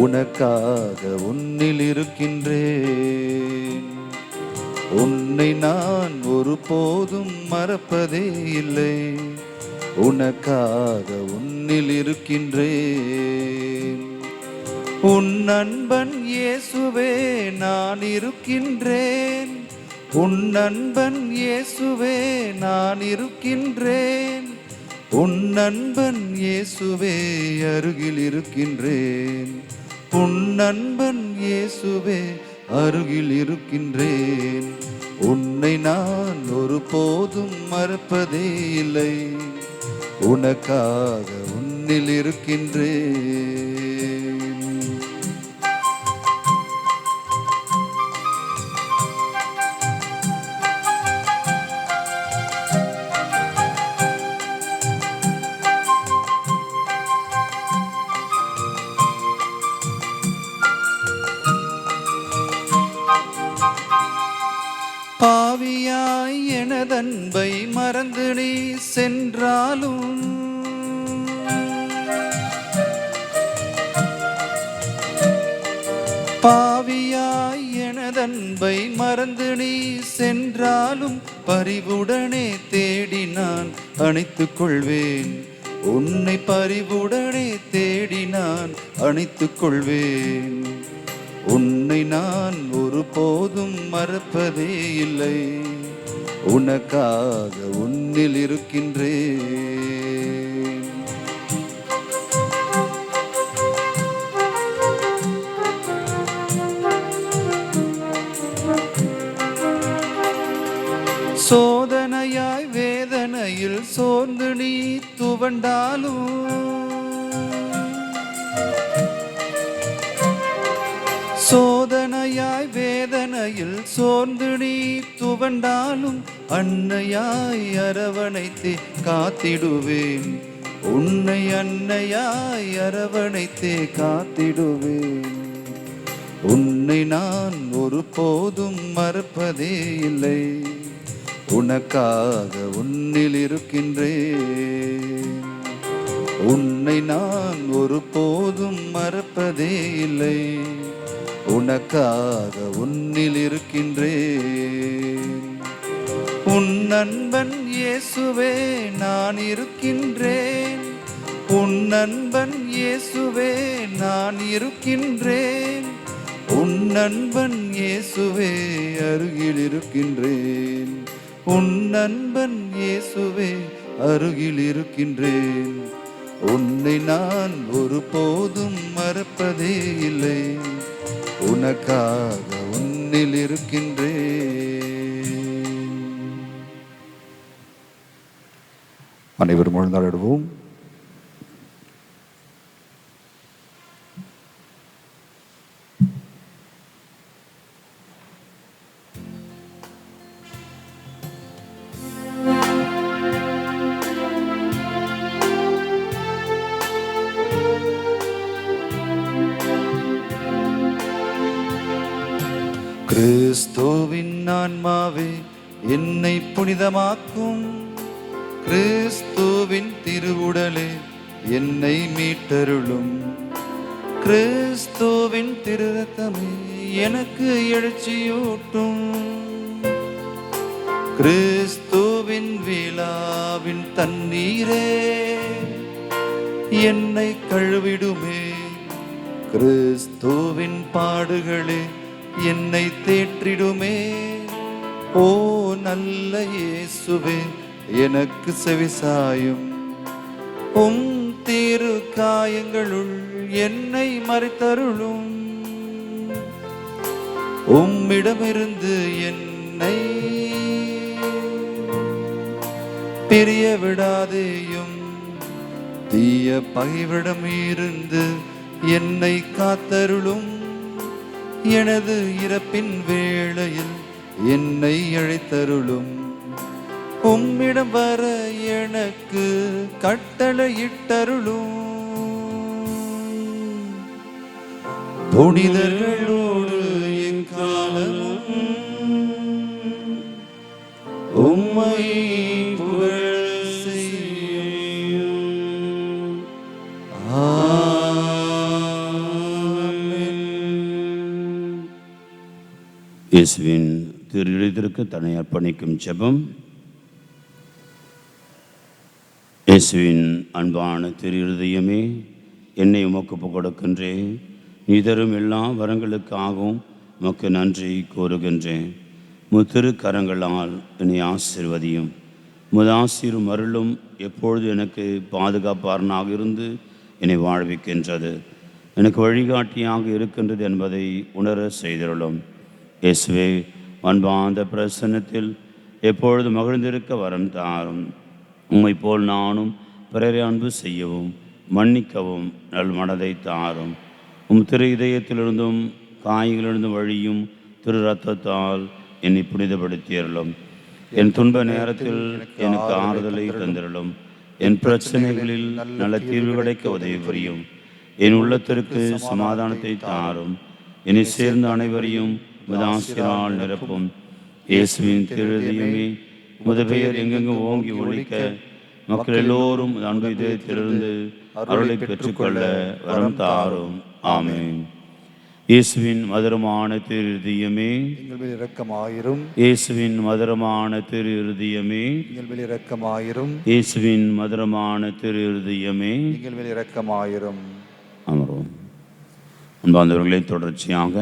உனக்காக உன்னில் இருக்கின்றேன். உன்னை நான் ஒருபோதும் மறப்பதே இல்லை, உனக்காக உன்னில் இருக்கின்றேன். உன் நண்பன் இயேசுவே நான் இருக்கின்றேன், உன் நண்பன் இயேசுவே நான் இருக்கின்றேன், உன் நண்பன் இயேசுவே அருகில் இருக்கின்றேன், உன் நண்பன் இயேசுவே அருகில் இருக்கின்றேன். உன்னை நான் ஒருபோதும் மறப்பதே இல்லை, உனக்காக உன்னில் இருக்கின்றேன். பாவியாய் எனதன்பை மறந்து நீ சென்றாலும், பாவியாய் எனதன்பை மறந்து நீ சென்றாலும், பரிவுடனே தேடி நான் அணைத்துக் கொள்வேன், உன்னை பரிவுடனே தேடி நான் அணைத்துக் கொள்வேன். உன்னை நான் ஒருபோதும் மறப்பதே இல்லை, உனக்காக உன்னில் இருக்கின்றேன். சோதனையாய் வேதனையில் சோர்ந்து நீ துவண்டாலும், சோதனையாய் வேதனையில் சோர்ந்து நீ துவண்டாலும், அன்னையாய் அரவணைத்தே காத்திடுவேன், உன்னை அன்னையாய் அரவணைத்தே காத்திடுவேன். உன்னை நான் ஒருபோதும் மறப்பதே இல்லை, உனக்காக உன்னில் இருக்கின்றேன். உன்னை நான் ஒருபோதும் மறப்பதே இல்லை, உனக்காக உன்னில் இருக்கின்றேன். உன் நண்பன் இயேசுவே நான் இருக்கின்றேன், உன் நண்பன் இயேசுவே நான் இருக்கின்றேன், உன் நண்பன் இயேசுவே அருகில் இருக்கின்றேன், உன் நண்பன் இயேசுவே அருகில் இருக்கின்றேன். உன்னை நான் ஒருபோதும் மறப்பதே இல்லை, உனக்காக உன்னில் இருக்கின்றேன். அனைவரும் முழந்தாளிடுவோம். கிறிஸ்துவின் ஆன்மாவே என்னை புனிதமாக்கும், கிறிஸ்துவின் திருவுடலே என்னை மீட்டருளும், கிறிஸ்துவின் திருரத்தமே எனக்கு எழுச்சியூட்டும், கிறிஸ்துவின் விழாவின் தண்ணீரே என்னை கழுவிடுமே, கிறிஸ்துவின் பாடுகளே என்னை தேற்றிடுமே. ஓ நல்ல இயேசுவே, எனக்கு செவிசாயும், உம் திரு காயங்களுள் என்னை மறைத்தருளும், உம்மிடமிருந்து என்னை பிரிய விடாதேயும், தீய பகைவிடம் இருந்து என்னை காத்தருளும், எனது இறப்பின் வேளையில் என்னை அழைத்தருளும், உம்மிடம் வர எனக்கு கட்டளையிட்டருளும், புனிதர்களோடு எக்காலமும் உம்மை புகழ் செய்யும். இயேசுவின் திருநிலையத்திற்கு தன்னை அர்ப்பணிக்கும் ஜெபம். இயேசுவின் அன்பான திரு இருதயமே, என்னை உமக்கு கொடுக்கின்றேன். நீ தரும் எல்லா வரங்களுக்காகவும் உமக்கு நன்றி கூறுகின்றேன். முத்திரு கரங்களால் என்னை ஆசீர்வதியும். முதாசிரும் அருளும் எப்பொழுது எனக்கு பாதுகாப்பாரனாக இருந்து என்னை வாழ்விக்கின்றது, எனக்கு வழிகாட்டியாக இருக்கின்றது என்பதை உணர செய்திருளும். இயேசுவே, அன்பாந்த பிரசன்னத்தில் எப்பொழுது மகிழ்ந்திருக்க வரம் தாரும். உம்மை போல் நானும் பிறரை அன்பு செய்யவும் மன்னிக்கவும் நல் மனதை தாரும். திரு இதயத்திலிருந்தும் காய்களிலிருந்தும் வழியும் திரு ரத்தத்தால் என்னை புனிதப்படுத்தியருளும். என் துன்ப நேரத்தில் எனக்கு ஆறுதலை தந்திரலும். என் பிரச்சனைகளில் நல்ல தீர்வு கிடைக்க உதவி புரியும். என் உள்ளத்திற்கு சமாதானத்தை தாரும். என்னை சேர்ந்த அனைவரையும் முதாசிரால் நிரப்பும். இயேசுவின் திருதயமே, முத பெயர் எங்கெங்கும் ஓங்கி ஒழிக்க மக்கள் எல்லோரும் அன்பு இதயத்திலிருந்து அருளை பெற்றுக்கொள்ள வரம் தாரும். ஆமென். இயேசுவின் மதுரமான திரு இருதயமே, எங்கள் மேல் இரக்கமாயிரும். இயேசுவின் மதுரமான திரு இருதயமே, எங்கள் மேல் இரக்கமாயிரும். இயேசுவின் மதுரமான திரு இருதயமே, எங்கள் மேல் இரக்கமாயிரும். அமர்வோம். அன்பார்ந்தவர்களை, தொடர்ச்சியாக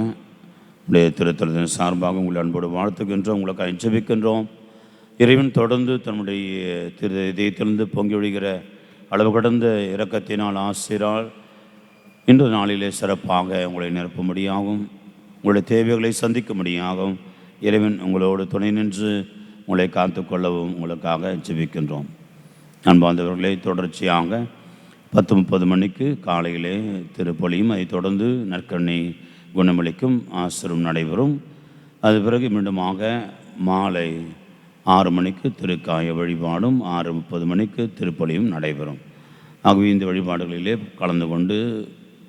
உடைய திருத்தலத்தின் சார்பாக உங்களை அன்போடு வாழ்த்துகின்றோம், உங்களுக்கு ஜெபிக்கின்றோம். இறைவன் தொடர்ந்து தன்னுடைய திரு இதயத்திலிருந்து பொங்கி விடுகிற அளவு கடந்த இரக்கத்தினால் ஆசிரால் இன்று நாளிலே சிறப்பாக உங்களை நிரப்பும்படியாகவும் உங்களுடைய தேவைகளை சந்திக்கும்படியாகவும் இறைவன் உங்களோடு துணை நின்று உங்களை காத்துக்கொள்ளவும் உங்களுக்காக ஜெபிக்கின்றோம். அன்பார்ந்தவர்களை, தொடர்ச்சியாக 10:30 மணிக்கு காலையிலே திருப்பலியும், அதை தொடர்ந்து நற்கண்ணி குணமளிக்கும் ஆசிரும் நடைபெறும். அது பிறகு மீண்டுமாக மாலை 6 மணிக்கு திருக்காய வழிபாடும் 6:30 மணிக்கு திருப்பலியும் நடைபெறும். ஆகவே இந்த வழிபாடுகளிலே கலந்து கொண்டு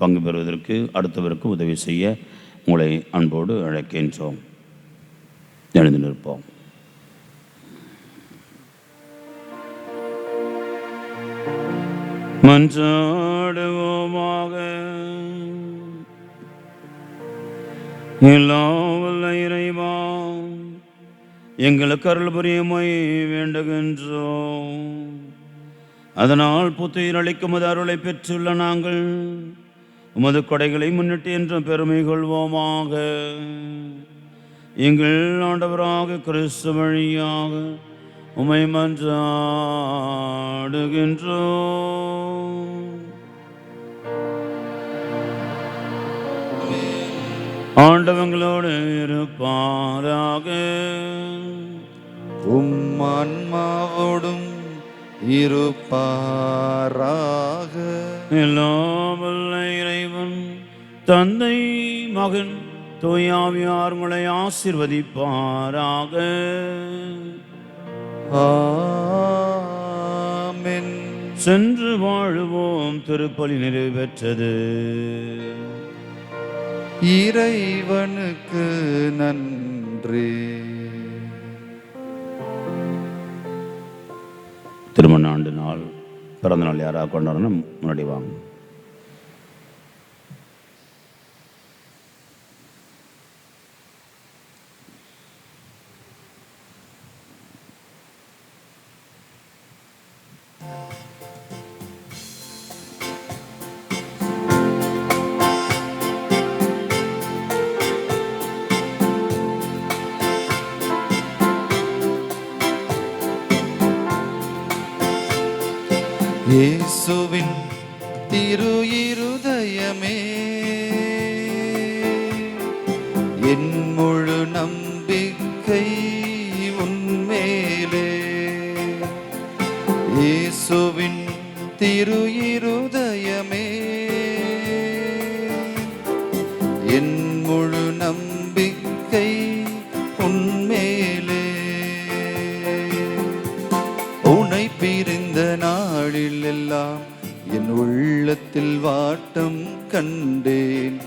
பங்கு பெறுவதற்கு அடுத்தவருக்கு உதவி செய்ய உங்களை அன்போடு அழைக்கின்றோம். எழுந்து நிற்போம். மன்றாடுவோமாக. எல்லாம் வல்ல இறைவா, எங்களுக்கு அருள் புரியுமை வேண்டுகின்றோம். அதனால் புத்துயிர் அளிக்கும் உமது அருளை பெற்றுள்ள நாங்கள் உமது கொடைகளை முன்னிட்டு என்றும் பெருமை கொள்வோமாக. எங்கள் ஆண்டவராக கிறிஸ்து வழியாக உம்மை மன்றாடுகின்றோம். ஆண்டவங்களோடு இருப்பாராக. உம் ஆன்மாவோடும் இருப்பாராக. எல்லாம் வல்ல இறைவன் தந்தை மகன் தூயாவியார் உங்களை ஆசீர்வதிப்பாராக. ஆமென். சென்று வாழுவோம். திருப்பலி நிறைவேற்றது. இறைவனுக்கு நன்றி. திருமண ஆண்டு நாள், பிறந்த நாள் யாராக கொண்டாடணும் முன்னாடி வாங்க. இயேசுவின் திரு இருதயமே, என் முழு நம்பிக்கை உன்மேலே. இயேசுவின் திரு இருதயமே, என் முழு நம்பிக்கை உன்மேலே. உன்னை பிரிந்த நாளில் எல்லாம் என் உள்ளத்தில் வாட்டம் கண்டேன்,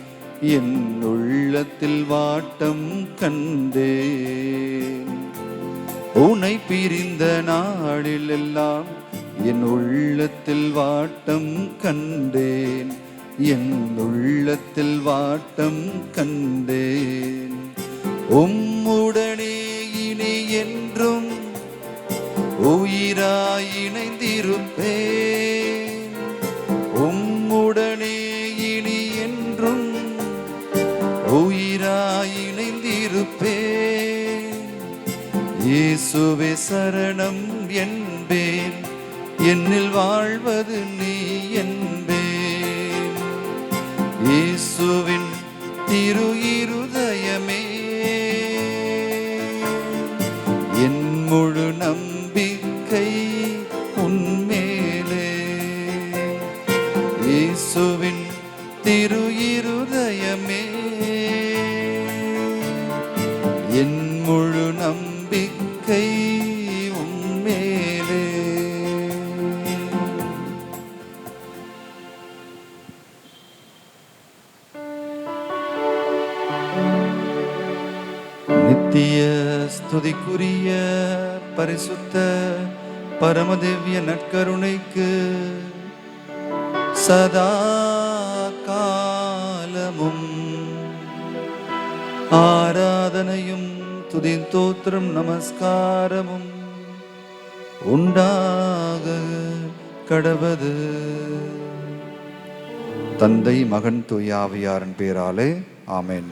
என் உள்ளத்தில் வாட்டம் கண்டேன். உன்னை பிரிந்த நாளில் எல்லாம் என் உள்ளத்தில் வாட்டம் கண்டேன், என் உள்ளத்தில் வாட்டம் கண்டேன். உம்முடனே இனி என்றும் உயிராய் இணைந்திருப்பேன், உம்முடனே இனி என்றும் உயிராய் இணைந்திருப்பேன். இயேசுவே சரணம் என்பேன், என்னில் வாழ்வது நீ என்பேன். இயேசுவின் திரு இருதயமே, என் முழு நம்பிக்கை உன்மேலே. இயேசுவின் திரு இருதயமே, என் முழு நம்பிக்கை உன்மேலே. நித்திய ஸ்துதிக்குரிய பரிசுத்த பரமதிவ்ய நற்கருணைக்கு சதா காலமும் ஆராதனையும் துதி தோத்திரம் நமஸ்காரமும் உண்டாக கடவது. தந்தை மகன் தூய ஆவியாரின் பேராலே ஆமென்.